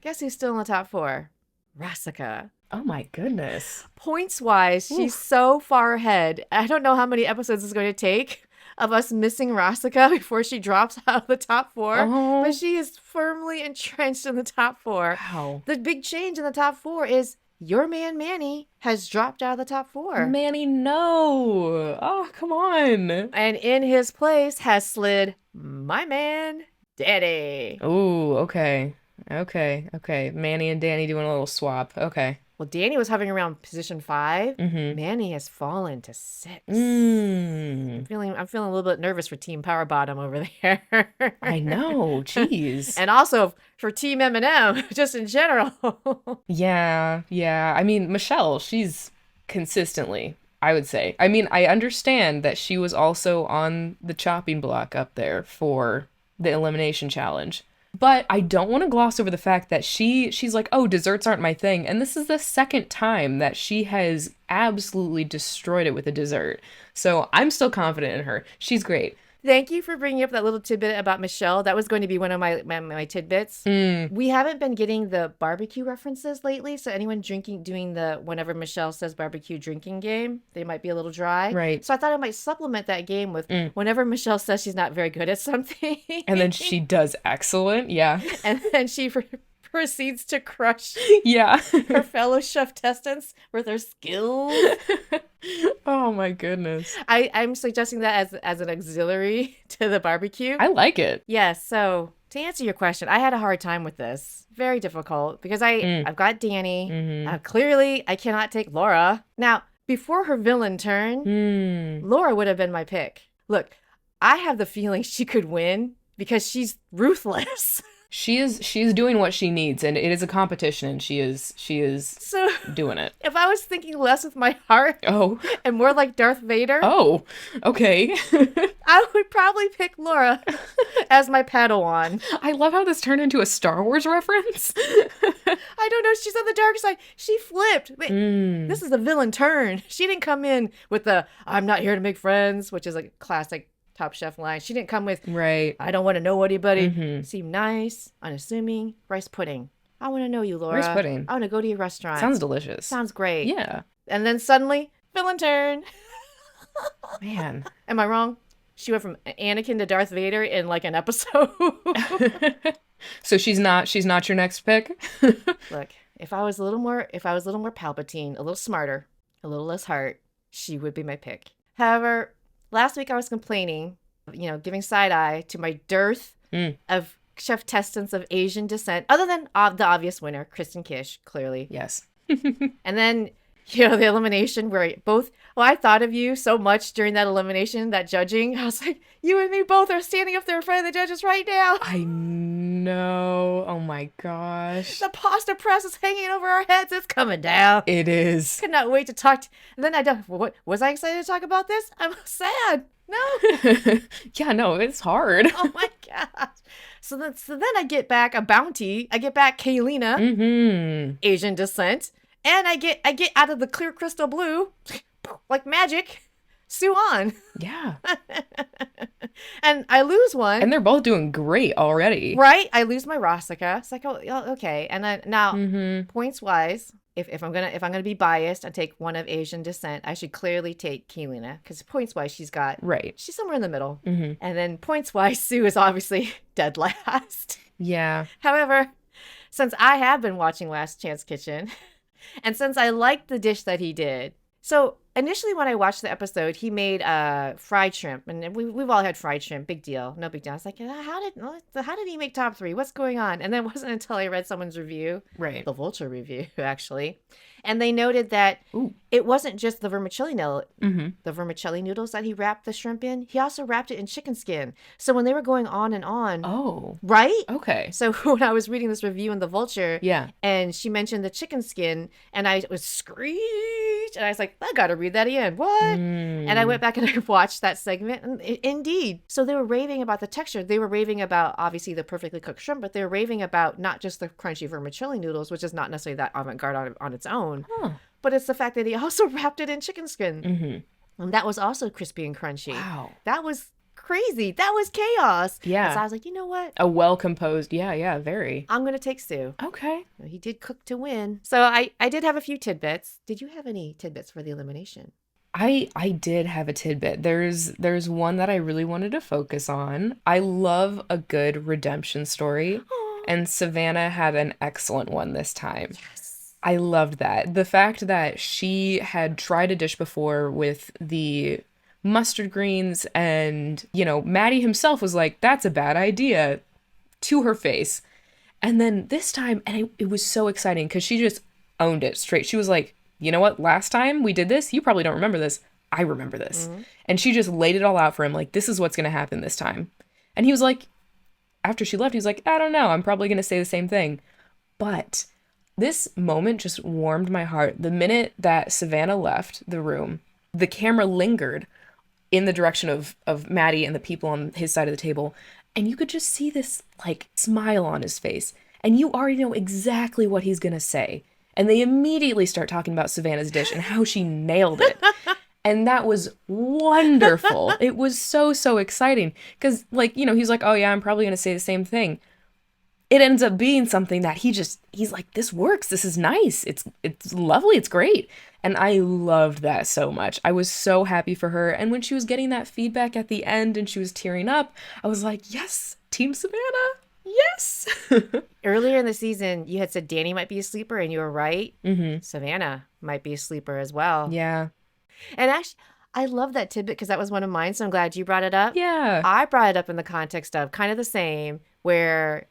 guess who's still in the top 4? Rasika. Oh my goodness. Points-wise, she's so far ahead. I don't know how many episodes it's going to take of us missing Rasika before she drops out of the top 4. But she is firmly entrenched in the top 4. Wow. The big change in the top 4 is your man Manny has dropped out of the top 4. Manny, no. Oh, come on. And in his place has slid my man Danny. Ooh, okay. Manny and Danny doing a little swap. Okay. Well, Danny was hovering around position 5. Manny has fallen to 6. I'm feeling a little bit nervous for Team Power Bottom over there. I know, jeez. And also for Team M&M, just in general. Yeah. I mean, Michelle, she's consistently, I would say. I mean, I understand that she was also on the chopping block up there for the elimination challenge. But I don't want to gloss over the fact that she's like, oh, desserts aren't my thing. And this is the second time that she has absolutely destroyed it with a dessert. So I'm still confident in her. She's great. Thank you for bringing up that little tidbit about Michelle. That was going to be one of my tidbits. We haven't been getting the barbecue references lately. So anyone doing the whenever Michelle says barbecue drinking game, they might be a little dry. Right. So I thought I might supplement that game with whenever Michelle says she's not very good at something. And then she does excellent. Yeah. And then she proceeds to crush her fellow chef testants with her skills. Oh my goodness. I'm suggesting that as an auxiliary to the barbecue. I like it. Yes. So to answer your question, I had a hard time with this. Very difficult because I've got Danny. Clearly, I cannot take Laura. Now, before her villain turn, Laura would have been my pick. Look, I have the feeling she could win because she's ruthless. She is doing what she needs, and it is a competition, and she is so doing it. If I was thinking less with my heart and more like Darth Vader, okay. I would probably pick Laura as my Padawan. I love how this turned into a Star Wars reference. I don't know, she's on the dark side. She flipped. This is a villain turn. She didn't come in with the I'm not here to make friends, which is a classic Top Chef line. She didn't come with, right, I don't want to know anybody. Seem nice, unassuming. Rice pudding. I want to know you, Laura. Rice pudding. I want to go to your restaurant. Sounds delicious. Sounds great. Yeah. And then suddenly, villain turn. Man. Am I wrong? She went from Anakin to Darth Vader in like an episode. So she's not your next pick? Look, if I was a little more Palpatine, a little smarter, a little less heart, she would be my pick. However, last week I was complaining, giving side eye to my dearth of chef testants of Asian descent, other than the obvious winner, Kristen Kish, clearly. Yes. And then, the elimination where I thought of you so much during that elimination, that judging. I was like, you and me both are standing up there in front of the judges right now. I know. Oh my gosh. The pasta press is hanging over our heads. It's coming down. It is. Cannot wait to talk. And then what was I excited to talk about this? I'm sad. No. Yeah, no, it's hard. Oh my gosh. So then I get back a bounty. I get back Kaylina, Asian descent. And I get out of the clear crystal blue, like magic, Soo Ahn. Yeah. And I lose one. And they're both doing great already. Right? I lose my Rossica. It's like, oh, okay. And now, points wise, if I'm gonna be biased and take one of Asian descent, I should clearly take Keelina because points wise, she's somewhere in the middle. And then points wise, Sue is obviously dead last. Yeah. However, since I have been watching Last Chance Kitchen, and since I liked the dish that he did, so initially when I watched the episode, he made fried shrimp, and we've all had fried shrimp. Big deal, no big deal. I was like, how did he make top 3? What's going on? And then it wasn't until I read someone's review, right, the Vulture review actually, and they noted that it wasn't just the vermicelli noodles that he wrapped the shrimp in. He also wrapped it in chicken skin. So when they were going on and on, right? Okay. So when I was reading this review in the Vulture, and she mentioned the chicken skin, and I was screeched, and I was like, I gotta read that again. What? And I went back and I watched that segment, and indeed. So they were raving about the texture. They were raving about obviously the perfectly cooked shrimp, but they were raving about not just the crunchy vermicelli noodles, which is not necessarily that avant-garde on its own, but it's the fact that he also wrapped it in chicken skin. And that was also crispy and crunchy. Wow. That was crazy. That was chaos. Yeah. And so I was like, you know what? A well-composed, very. I'm going to take Sue. Okay. He did cook to win. So I did have a few tidbits. Did you have any tidbits for the elimination? I did have a tidbit. There's one that I really wanted to focus on. I love a good redemption story. And Savannah had an excellent one this time. Yes. I loved that. The fact that she had tried a dish before with the mustard greens and, Matty himself was like, that's a bad idea, to her face. And then this time, and it was so exciting because she just owned it straight. She was like, you know what? Last time we did this, you probably don't remember this. I remember this. And she just laid it all out for him. Like, this is what's going to happen this time. And he was like, after she left, he was like, I don't know. I'm probably going to say the same thing. But this moment just warmed my heart. The minute that Savannah left the room, the camera lingered in the direction of Matty and the people on his side of the table. And you could just see this smile on his face. And you already know exactly what he's going to say. And they immediately start talking about Savannah's dish and how she nailed it. And that was wonderful. It was so, so exciting. Because, he's like, oh, yeah, I'm probably going to say the same thing. It ends up being something that he's like, this works. This is nice. It's lovely. It's great. And I loved that so much. I was so happy for her. And when she was getting that feedback at the end and she was tearing up, I was like, yes, Team Savannah. Yes. Earlier in the season, you had said Danny might be a sleeper, and you were right. Savannah might be a sleeper as well. Yeah. And actually, I love that tidbit because that was one of mine, so I'm glad you brought it up. Yeah. I brought it up in the context of kind of the same, where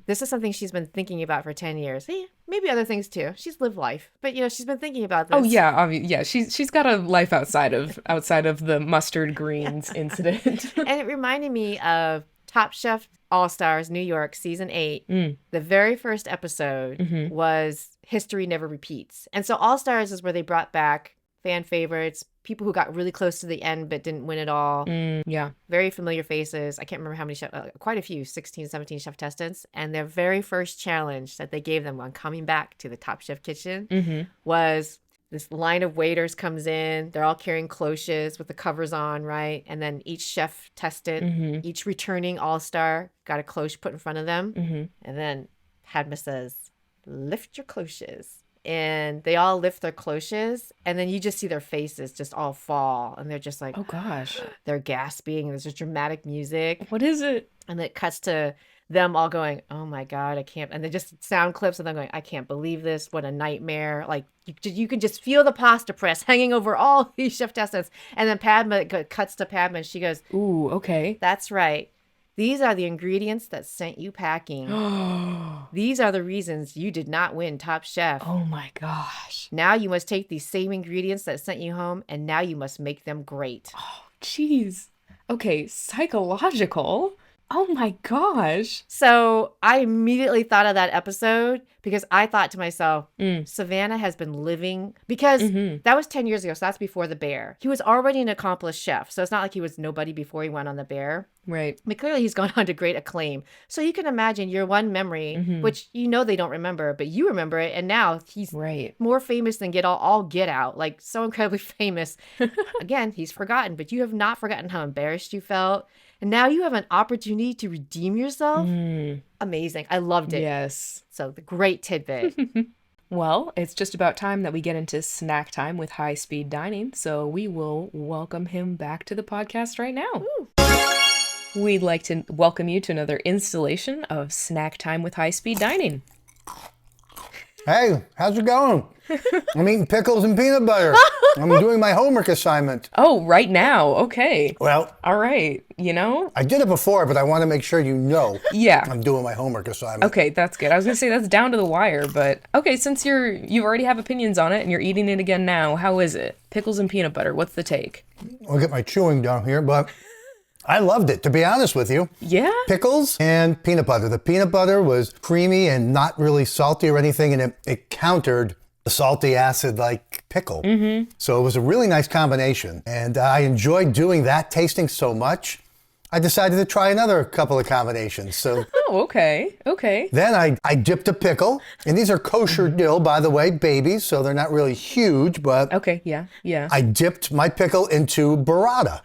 this is something she's been thinking about for 10 years. Hey, maybe other things too. She's lived life, but she's been thinking about this. Oh yeah, she's got a life outside of the mustard greens incident. And it reminded me of Top Chef All-Stars New York season 8. The very first episode was History Never Repeats. And so All-Stars is where they brought back fan favorites, people who got really close to the end but didn't win it all. Yeah. Very familiar faces. I can't remember how many quite a few, 16, 17 chef testants. And their very first challenge that they gave them on coming back to the Top Chef kitchen was this line of waiters comes in. They're all carrying cloches with the covers on, right? And then each chef tested, each returning all-star got a cloche put in front of them. And then Padma says, lift your cloches. And they all lift their cloches, and then you just see their faces just all fall, and they're just like, oh gosh, they're gasping. There's just dramatic music. What is it? And it cuts to them all going, oh my God, I can't. And then just sound clips of them going, I can't believe this. What a nightmare. Like you can just feel the pasta press hanging over all these chef testants. And then Padma cuts to Padma, and she goes, ooh, okay. That's right. These are the ingredients that sent you packing. These are the reasons you did not win Top Chef. Oh my gosh. Now you must take these same ingredients that sent you home, and now you must make them great. Oh, jeez. Okay, psychological. Oh my gosh. So I immediately thought of that episode because I thought to myself, Savannah has been living, because that was 10 years ago. So that's before The Bear. He was already an accomplished chef. So it's not like he was nobody before he went on The Bear. Right. I mean, clearly he's gone on to great acclaim. So you can imagine your one memory, which they don't remember, but you remember it. And now he's more famous than all get out, like so incredibly famous. Again, he's forgotten, but you have not forgotten how embarrassed you felt. And now you have an opportunity to redeem yourself. Amazing. I loved it. Yes. So the great tidbit. Well, it's just about time that we get into snack time with High Speed Dining. So we will welcome him back to the podcast right now. Ooh. We'd like to welcome you to another installation of Snack Time with High Speed Dining. Hey, how's it going? I'm eating pickles and peanut butter. I'm doing my homework assignment. Oh, right now. Okay. Well, all right. I did it before, but I want to make sure Yeah. I'm doing my homework assignment. Okay, that's good. I was going to say that's down to the wire, but okay, since you already have opinions on it and you're eating it again now, how is it? Pickles and peanut butter. What's the take? I'll get my chewing done here, but I loved it, to be honest with you. Yeah? Pickles and peanut butter. The peanut butter was creamy and not really salty or anything, and it countered the salty acid like pickle. So it was a really nice combination. And I enjoyed doing that, tasting so much. I decided to try another couple of combinations. So oh, okay. Okay. then I dipped a pickle, and these are kosher dill, by the way, babies, so they're not really huge, but okay, yeah, yeah. I dipped my pickle into burrata,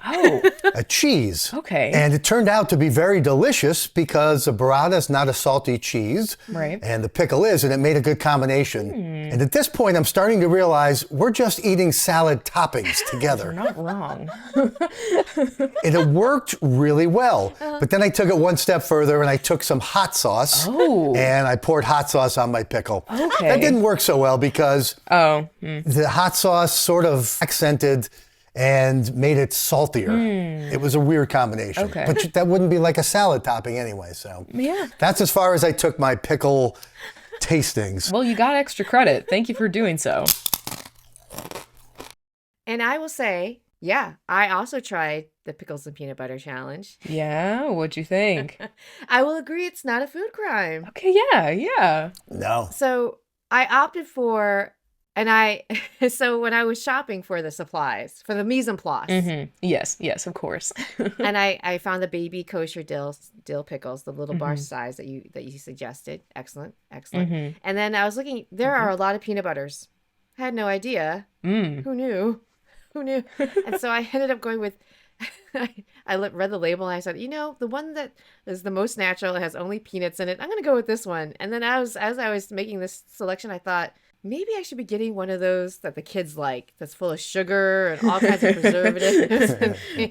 a cheese. Okay. And it turned out to be very delicious because the burrata is not a salty cheese, right? And the pickle is, and it made a good combination. And at this point, I'm starting to realize we're just eating salad toppings together. You're not wrong. And it worked really well. But then I took it one step further and I took some hot sauce and I poured hot sauce on my pickle. Okay. That didn't work so well because the hot sauce sort of accented and made it saltier. It was a weird combination. Okay. But that wouldn't be like a salad topping anyway. So yeah, that's as far as I took my pickle tastings. Well, you got extra credit. Thank you for doing so. And I will say, yeah, I also tried the pickles and peanut butter challenge. Yeah, what'd you think? I will agree it's not a food crime. Okay, yeah. No. So I opted for, so when I was shopping for the supplies, for the mise en place. Yes, of course. And I found the baby kosher dill pickles, the little bar size that you suggested. Excellent. And then I was looking, there are a lot of peanut butters. I had no idea. Who knew? And so I ended up going with, I read the label and I said, the one that is the most natural, it has only peanuts in it, I'm going to go with this one. And then as I was making this selection, I thought, maybe I should be getting one of those that the kids like, that's full of sugar and all kinds of preservatives.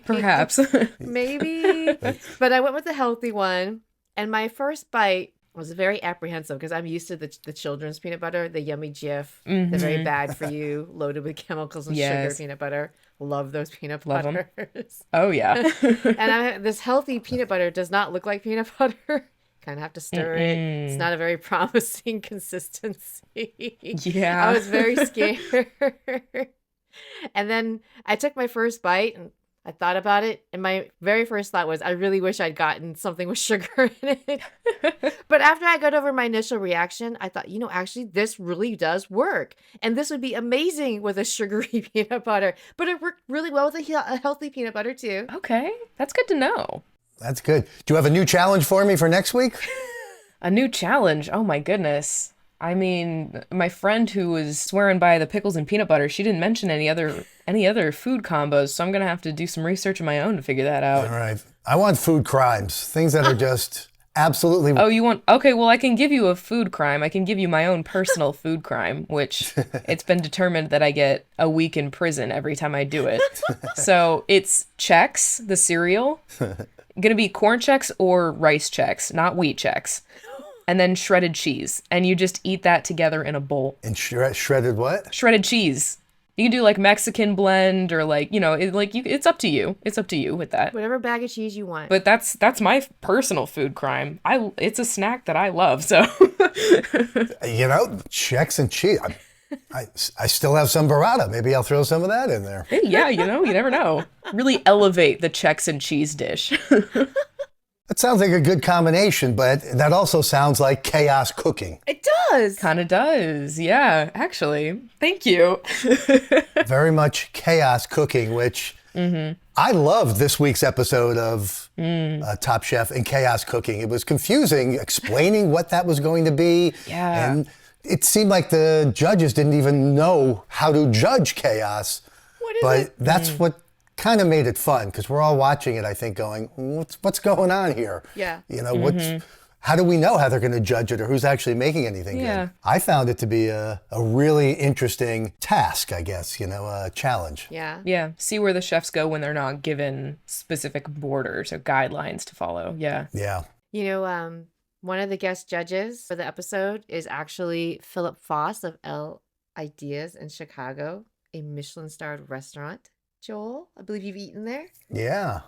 Perhaps. Maybe. But I went with the healthy one. And my first bite was very apprehensive because I'm used to the children's peanut butter, the yummy Jif, the very bad for you, loaded with chemicals and sugar peanut butter. Love those peanut butters. Oh, yeah. And this healthy peanut butter does not look like peanut butter. Kind of have to stir it. It's not a very promising consistency. Yeah. I was very scared. And then I took my first bite and I thought about it, and my very first thought was, I really wish I'd gotten something with sugar in it. But after I got over my initial reaction, I thought, actually, this really does work. And this would be amazing with a sugary peanut butter. But it worked really well with a healthy peanut butter, too. Okay, that's good to know. That's good. Do you have a new challenge for me for next week? A new challenge? Oh, my goodness. I mean, my friend who was swearing by the pickles and peanut butter, she didn't mention any other food combos, so I'm going to have to do some research of my own to figure that out. All right. I want food crimes, things that are just absolutely... Oh, you want... Okay, well, I can give you a food crime. I can give you my own personal food crime, which it's been determined that I get a week in prison every time I do it. So it's Chex, the cereal. Going to be corn Chex or rice Chex, not wheat Chex. And then shredded cheese. And you just eat that together in a bowl. And shredded what? Shredded cheese. You can do like Mexican blend or it's up to you. It's up to you with that. Whatever bag of cheese you want. But that's my personal food crime. It's a snack that I love, so. Chex and cheese. I still have some burrata. Maybe I'll throw some of that in there. Hey, yeah, you never know. Really elevate the Chex and cheese dish. That sounds like a good combination, but that also sounds like chaos cooking. It does. Kind of does. Yeah, actually. Thank you. Very much chaos cooking, which I I loved this week's episode of Top Chef and Chaos Cooking. It was confusing explaining what that was going to be. Yeah. And it seemed like the judges didn't even know how to judge chaos. What is but it? that's what kind of made it fun, because we're all watching it, I think, going, what's going on here? Yeah. You know, how do we know how they're going to judge it or who's actually making anything good? I found it to be a really interesting task, I guess, you know, a challenge. Yeah. Yeah. See where the chefs go when they're not given specific borders or guidelines to follow. Yeah. Yeah. You know, one of the guest judges for the episode is actually Phillip Foss of El Ideas in Chicago, a Michelin-starred restaurant. Joel, I believe you've eaten there? Yeah.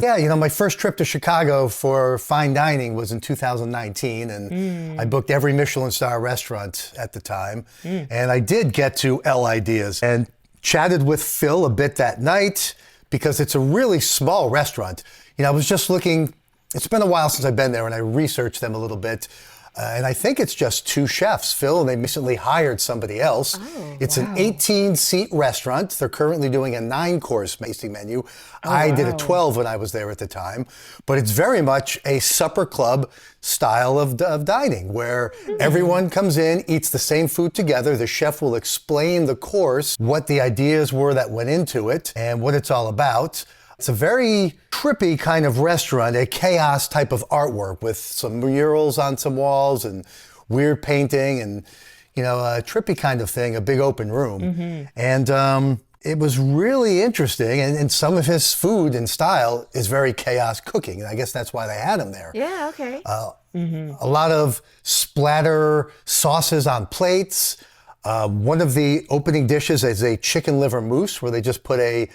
Yeah, you know, my first trip to Chicago for fine dining was in 2019, and I booked every Michelin star restaurant at the time. And I did get to El Ideas and chatted with Phil a bit that night, because it's a really small restaurant. You know, I was just looking, it's been a while since I've been there, and I researched them a little bit. And I think it's just 2 chefs, Phil, and they recently hired somebody else. It's an 18-seat restaurant. They're currently doing a 9-course tasting menu. I did a 12 when I was there at the time. But it's very much a supper club style of dining, where everyone comes in, eats the same food together. The chef will explain the course, what the ideas were that went into it, and what it's all about. It's a very trippy kind of restaurant, a chaos type of artwork with some murals on some walls and weird painting and, you know, a trippy kind of thing, a big open room. And it was really interesting. And some of his food and style is very chaos cooking. And I guess that's why they had him there. Yeah, okay. A lot of splatter sauces on plates. One of the opening dishes is a chicken liver mousse, where they just put a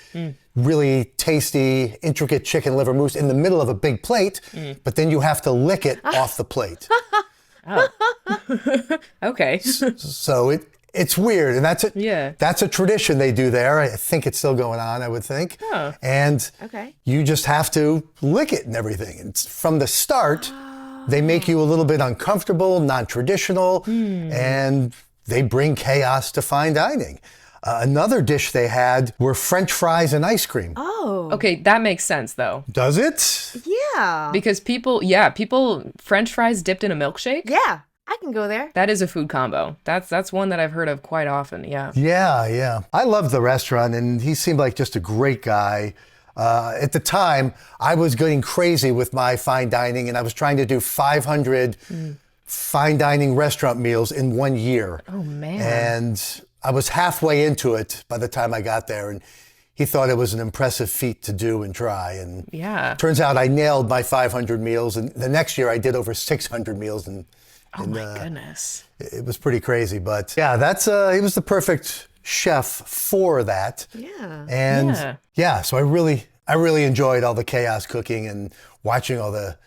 really tasty, intricate chicken liver mousse in the middle of a big plate, but then you have to lick it off the plate. Okay. So it's weird, and that's a tradition they do there. I think it's still going on, I would think. And you just have to lick it and everything. And from the start, they make you a little bit uncomfortable, non-traditional, and they bring chaos to fine dining. Another dish they had were French fries and ice cream. Oh. Okay, that makes sense, though. Does it? Yeah. Because people, French fries dipped in a milkshake? Yeah, I can go there. That is a food combo. That's one that I've heard of quite often, yeah. Yeah. I loved the restaurant, and he seemed like just a great guy. At the time, I was getting crazy with my fine dining, and I was trying to do 500 fine dining restaurant meals in 1 year. Oh, man. And I was halfway into it by the time I got there, and he thought it was an impressive feat to do and try. And turns out I nailed my 500 meals, and the next year I did over 600 meals. And oh my goodness. It was pretty crazy, but yeah, he was the perfect chef for that. Yeah. And so I really enjoyed all the chaos cooking and watching all the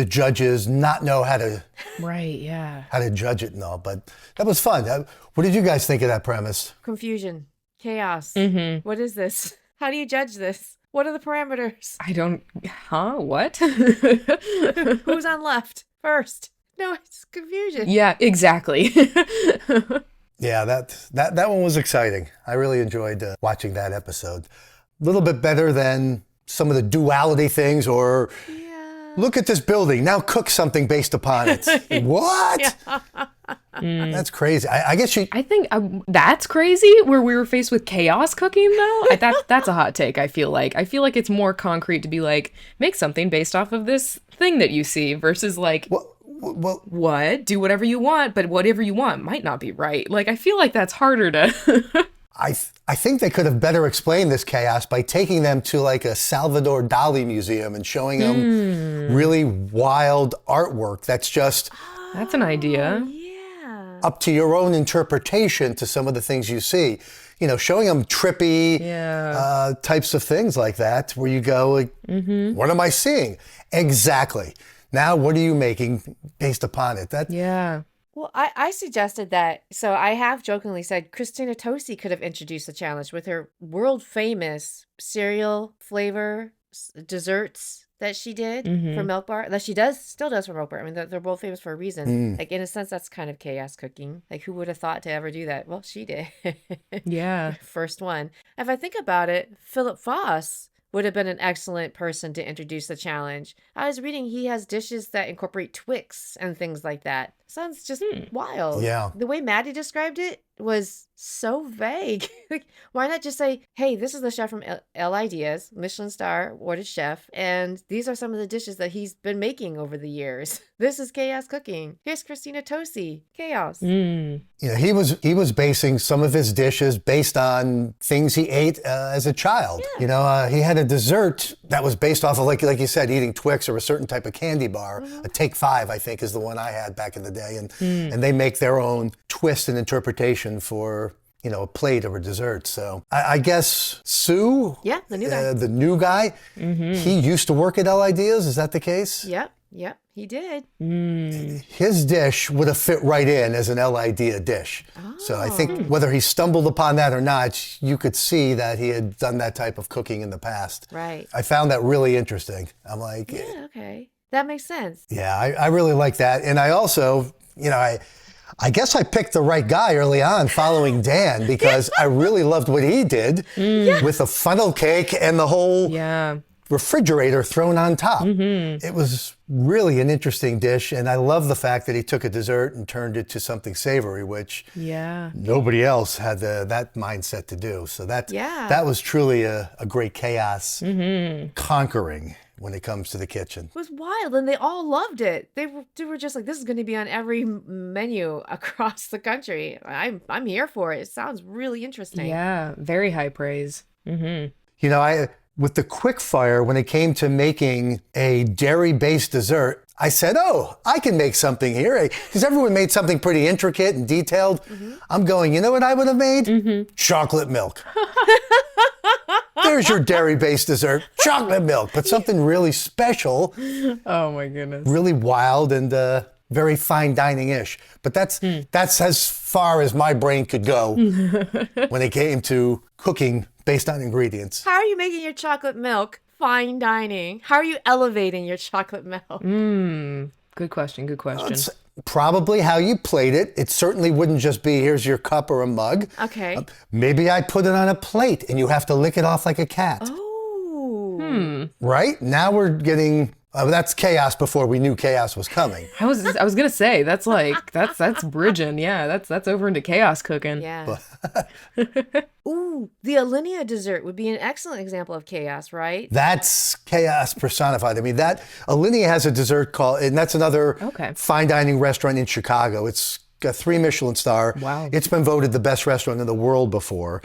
judges not know how to how to judge it and all, but that was fun. What did you guys think of that premise? Confusion, chaos. What is this? How do you judge this? What are the parameters? What? Who's on left first? No, it's confusion. Yeah, exactly. Yeah, that one was exciting. I really enjoyed watching that episode. A little bit better than some of the duality things, or look at this building, now cook something based upon it. What? That's crazy. I guess I think that's crazy, where we were faced with chaos cooking, though. That's a hot take, I feel like. I feel like it's more concrete to be like, make something based off of this thing that you see, versus like, what? Do whatever you want, but whatever you want might not be right. Like, I feel like that's harder to... I think they could have better explained this chaos by taking them to like a Salvador Dali museum and showing them really wild artwork that's just... That's an idea. Up to your own interpretation to some of the things you see. You know, showing them trippy types of things like that, where you go, like, what am I seeing? Exactly. Now, what are you making based upon it? Well, I suggested that. So I have jokingly said Christina Tosi could have introduced the challenge with her world famous cereal flavor desserts that she did for Milk Bar, that she still does for Milk Bar. I mean, they're both famous for a reason. Like, in a sense, that's kind of chaos cooking. Like, who would have thought to ever do that? Well, she did. Yeah. First one. If I think about it, Phillip Foss would have been an excellent person to introduce the challenge. I was reading he has dishes that incorporate Twix and things like that. Sounds just wild. Yeah. The way Matty described it was so vague. Like, why not just say, hey, this is the chef from El Ideas, Michelin star awarded chef, and these are some of the dishes that he's been making over the years. This is Chaos Cooking. Here's Christina Tosi. Chaos. You know, he was basing some of his dishes based on things he ate as a child. Yeah. You know, he had a dessert that was based off of, like you said, eating Twix or a certain type of candy bar. A Take 5, I think, is the one I had back in the day. And they make their own twist and interpretation for, you know, a plate or a dessert. So I guess Soo, Yeah, the new guy. the new guy, he used to work at El Ideas. Is that the case? Yep, he did. His dish would have fit right in as an El Idea dish. So I think whether he stumbled upon that or not, you could see that he had done that type of cooking in the past. Right. I found that really interesting. I'm like, Yeah, okay. That makes sense. yeah, I really like that. And I also, you know, I guess I picked the right guy early on following Dan because I really loved what he did with the funnel cake and the whole refrigerator thrown on top. It was really an interesting dish. And I love the fact that he took a dessert and turned it to something savory, which nobody else had that mindset to do. So that was truly a great chaos conquering when it comes to the kitchen. It was wild, and they all loved it. They were just like, this is going to be on every menu across the country. I'm here for it. It sounds really interesting. Yeah, very high praise. You know, with the Quickfire, when it came to making a dairy-based dessert, I said, oh, I can make something here. Because everyone made something pretty intricate and detailed. I'm going, you know what I would have made? Chocolate milk. There's your dairy-based dessert, chocolate milk, but something really special. Oh my goodness. Really wild and very fine dining-ish. But that's as far as my brain could go when it came to cooking based on ingredients. How are you making your chocolate milk fine dining? How are you elevating your chocolate milk? Good question. Good question. It's probably how you plate it. It certainly wouldn't just be, here's your cup or a mug. Okay. Maybe I put it on a plate and you have to lick it off like a cat. Oh. Right? Now we're getting... that's chaos before we knew chaos was coming. I was gonna say that's bridging. Yeah, that's over into chaos cooking. Yeah. Ooh, the Alinea dessert would be an excellent example of chaos, right? That's chaos personified. I mean, that Alinea has a dessert called, and that's another fine dining restaurant in Chicago. It's got 3 Michelin star. Wow. It's been voted the best restaurant in the world before.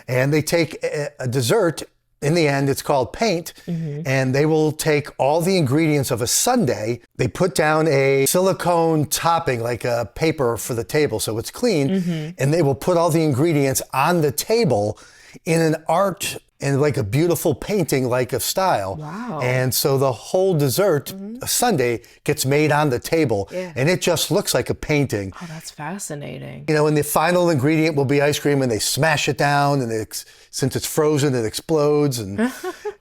And they take a dessert. In the end, it's called paint, and they will take all the ingredients of a sundae. They put down a silicone topping, like a paper for the table, so it's clean, and they will put all the ingredients on the table in an art and like a beautiful painting like of style. Wow. And so the whole dessert, a sundae, gets made on the table, and it just looks like a painting. Oh, that's fascinating. You know, and the final ingredient will be ice cream, and they smash it down, and since it's frozen, it explodes, and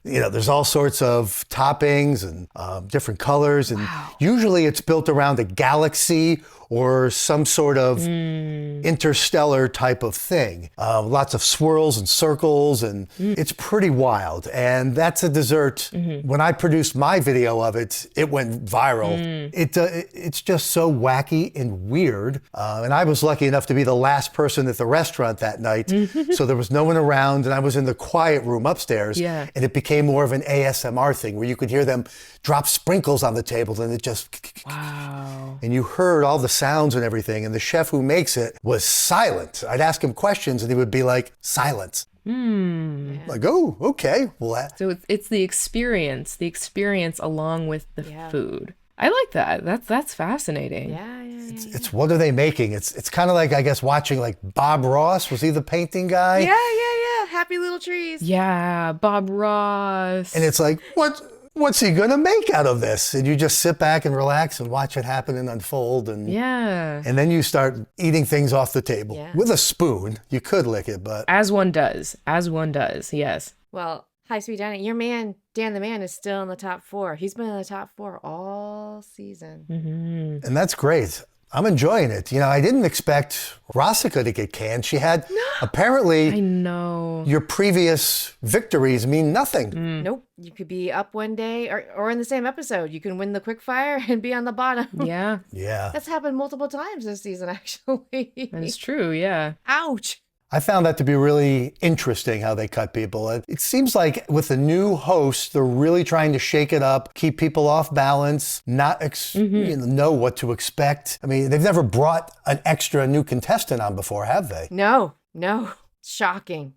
you know, there's all sorts of toppings and different colors, and usually it's built around a galaxy or some sort of interstellar type of thing. Lots of swirls and circles, and it's pretty wild. And that's a dessert. When I produced my video of it, it went viral. It's just so wacky and weird. And I was lucky enough to be the last person at the restaurant that night. So there was no one around, and I was in the quiet room upstairs. Yeah. And it became more of an ASMR thing where you could hear them drop sprinkles on the table, and it just... Wow. And you heard all the sounds and everything, and the chef who makes it was silent. I'd ask him questions, and he would be like, silence. Like, oh, okay. Well, So it's the experience along with the food. I like that. That's fascinating. Yeah. it's what are they making? It's kind of like, I guess, watching like Bob Ross. Was he the painting guy? Yeah. Happy Little Trees. Yeah, Bob Ross. And it's like, what's he gonna make out of this? And you just sit back and relax and watch it happen and unfold. And and then you start eating things off the table with a spoon. You could lick it, but as one does, yes. Well, High Speed Dining, your man Dan the Man is still in the top 4. He's been in the top 4 all season. and that's great. I'm enjoying it. You know, I didn't expect Rossica to get canned. She had, apparently, I know. your previous victories mean nothing. Nope. You could be up one day or in the same episode. You can win the quickfire and be on the bottom. Yeah. Yeah. That's happened multiple times this season, actually. That is true, yeah. Ouch. I found that to be really interesting how they cut people. It seems like with the new host, they're really trying to shake it up, keep people off balance, not know what to expect. I mean, they've never brought an extra new contestant on before, have they? No. Shocking.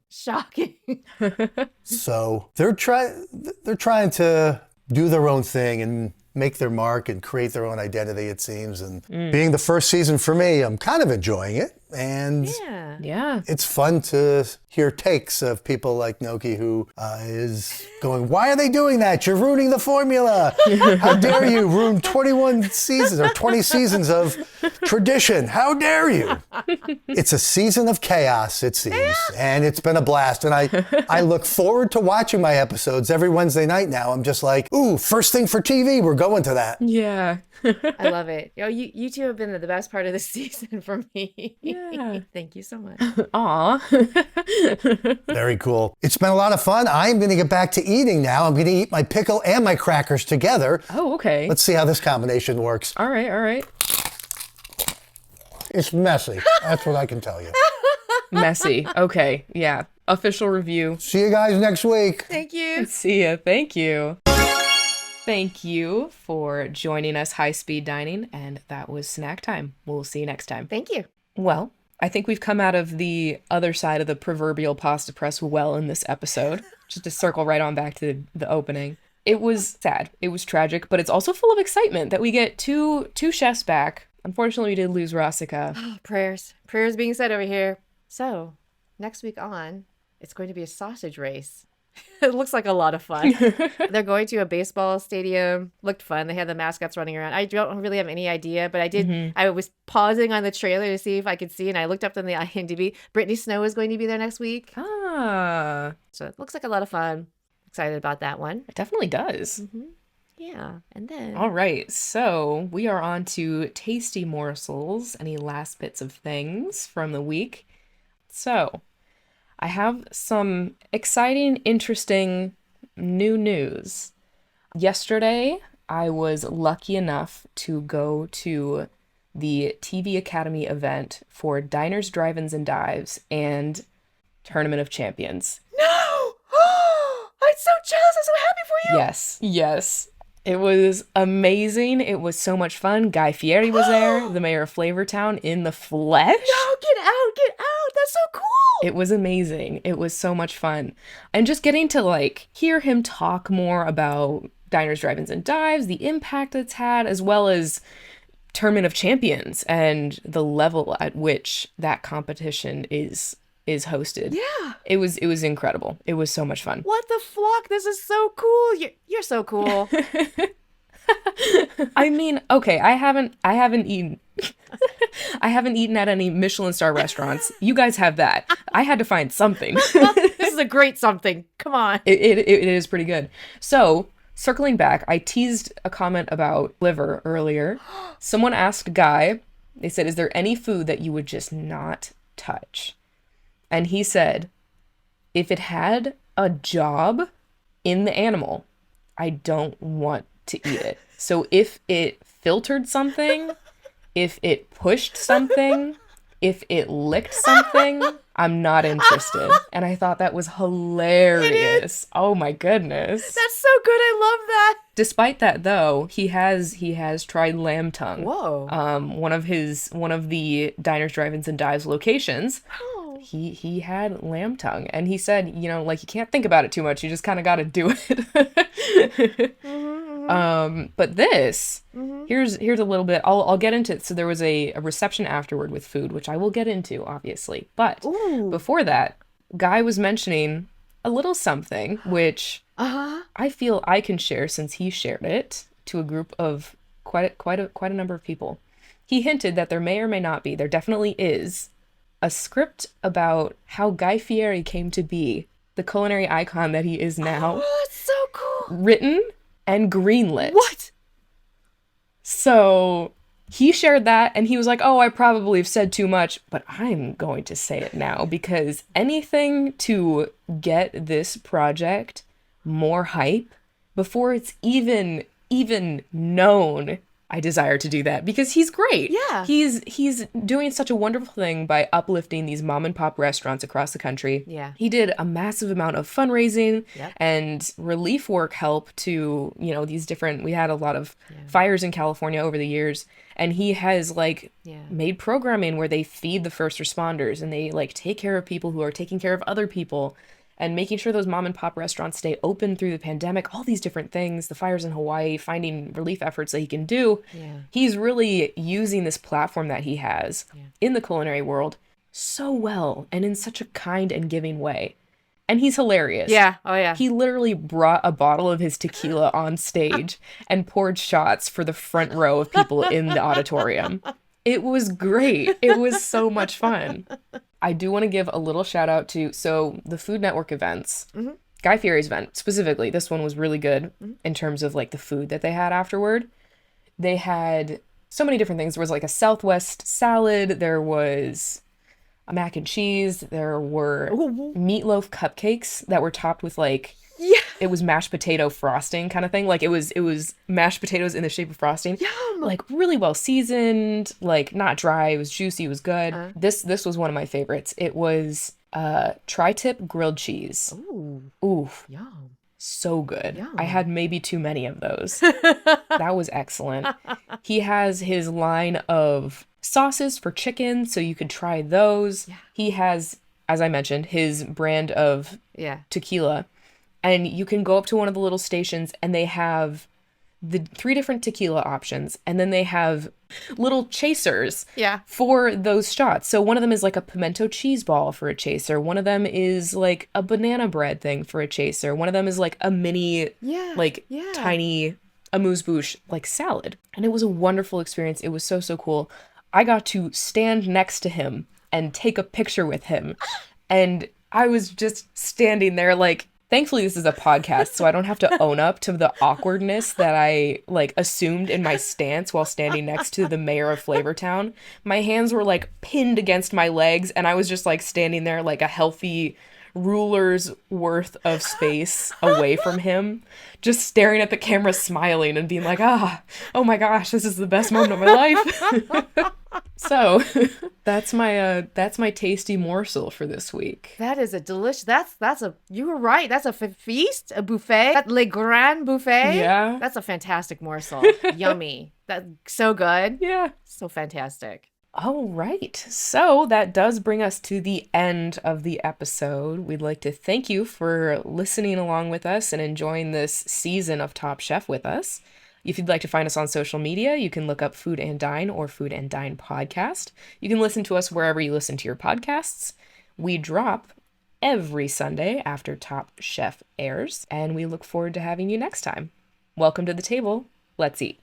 So they're trying to do their own thing and make their mark and create their own identity, it seems. And being the first season for me, I'm kind of enjoying it. And Yeah. it's fun to hear takes of people like Gnocchi who is going, why are they doing that? You're ruining the formula. How dare you ruin 21 seasons or 20 seasons of tradition? How dare you? It's a season of chaos, it seems. And it's been a blast. And I look forward to watching my episodes every Wednesday night now. I'm just like, ooh, first thing for TV, we're going to that. Yeah. I love it. You two have been the best part of this season for me. Yeah. Thank you so much. Aw. Very cool. It's been a lot of fun. I'm going to get back to eating now. I'm going to eat my pickle and my crackers together. Oh, okay. Let's see how this combination works. All right. It's messy. That's what I can tell you. Messy. Okay, yeah. Official review. See you guys next week. Thank you. See ya. Thank you. Thank you for joining us, High Speed Dining, and that was snack time. We'll see you next time. Thank you. Well, I think we've come out of the other side of the proverbial pasta press well in this episode. Just to circle right on back to the opening. It was sad. It was tragic, but it's also full of excitement that we get two chefs back. Unfortunately, we did lose Rossica. Prayers being said over here. So, next week on, it's going to be a sausage race. It looks like a lot of fun. They're going to a baseball stadium. Looked fun. They had the mascots running around. I don't really have any idea, but I did. I was pausing on the trailer to see if I could see, and I looked up on the IMDb. Brittany Snow is going to be there next week. Ah. So it looks like a lot of fun. Excited about that one. It definitely does. Yeah. And then. All right. So we are on to tasty morsels. Any last bits of things from the week? So I have some exciting, interesting new news. Yesterday, I was lucky enough to go to the TV Academy event for Diners, Drive-Ins, and Dives and Tournament of Champions. No! I'm so jealous. I'm so happy for you. Yes. It was amazing. It was so much fun. Guy Fieri was there, the mayor of FlavorTown, in the flesh. No, get out. That's so cool. It was amazing. It was so much fun. And just getting to hear him talk more about Diners, Drive-Ins, and Dives, the impact it's had, as well as Tournament of Champions and the level at which that competition is hosted. Yeah. It was incredible. It was so much fun. What the flock? This is so cool. You're so cool. I mean, okay, I haven't eaten I haven't eaten at any Michelin star restaurants. You guys have that. I had to find something. This is a great something. Come on. It is pretty good. So, circling back, I teased a comment about liver earlier. Someone asked Guy, they said, is there any food that you would just not touch? And he said, if it had a job in the animal, I don't want to eat it. So if it filtered something, if it pushed something, if it licked something, I'm not interested. And I thought that was hilarious. Oh my goodness. That's so good. I love that. Despite that, though, he has tried lamb tongue. Whoa. One of the Diners, Drive-Ins, and Dives locations. Oh. He had lamb tongue, and he said, you can't think about it too much. You just kind of got to do it. But this, here's a little bit. I'll get into it. So there was a reception afterward with food, which I will get into, obviously. But before that, Guy was mentioning a little something, which I feel I can share since he shared it to a group of quite a number of people. He hinted that there may or may not be, there definitely is, a script about how Guy Fieri came to be the culinary icon that he is now. Oh, that's so cool. Written and greenlit. What? So He shared that and he was like, oh, I probably have said too much, but I'm going to say it now because anything to get this project more hype before it's even known, I desire to do that because he's great. Yeah. He's doing such a wonderful thing by uplifting these mom and pop restaurants across the country. Yeah. He did a massive amount of fundraising Yep. and relief work help to, these different, we had a lot of fires in California over the years, and he has made programming where they feed the first responders and they take care of people who are taking care of other people. And making sure those mom and pop restaurants stay open through the pandemic, all these different things, the fires in Hawaii, finding relief efforts that he can do. Yeah. He's really using this platform that he has in the culinary world so well and in such a kind and giving way. And he's hilarious. Yeah. Oh, yeah. He literally brought a bottle of his tequila on stage and poured shots for the front row of people in the auditorium. It was great. It was so much fun. I do want to give a little shout out to, the Food Network events, Guy Fieri's event specifically. This one was really good in terms of the food that they had afterward. They had so many different things. There was a Southwest salad. There was a mac and cheese. There were meatloaf cupcakes that were topped with it was mashed potato frosting kind of thing. It was mashed potatoes in the shape of frosting. Yum! Really well seasoned, not dry. It was juicy. It was good. This was one of my favorites. It was tri-tip grilled cheese. Ooh. Yum. So good. Yum. I had maybe too many of those. That was excellent. He has his line of sauces for chicken, so you could try those. Yeah. He has, as I mentioned, his brand of tequila. And you can go up to one of the little stations and they have the 3 different tequila options. And then they have little chasers for those shots. So one of them is a pimento cheese ball for a chaser. One of them is a banana bread thing for a chaser. One of them is a mini, tiny amuse-bouche salad. And it was a wonderful experience. It was so, so cool. I got to stand next to him and take a picture with him. And I was just standing there thankfully, this is a podcast, so I don't have to own up to the awkwardness that I, assumed in my stance while standing next to the mayor of FlavorTown. My hands were, pinned against my legs, and I was just, standing there a healthy ruler's worth of space away from him, just staring at the camera, smiling, and being oh my gosh, this is the best moment of my life. So that's my tasty morsel for this week. That is a delicious. You were right. That's a feast, a buffet, that Le Grand Buffet. Yeah, that's a fantastic morsel. Yummy. That's so good. Yeah, so fantastic. All right. So that does bring us to the end of the episode. We'd like to thank you for listening along with us and enjoying this season of Top Chef with us. If you'd like to find us on social media, you can look up Food and Dine or Food and Dine Podcast. You can listen to us wherever you listen to your podcasts. We drop every Sunday after Top Chef airs, and we look forward to having you next time. Welcome to the table. Let's eat.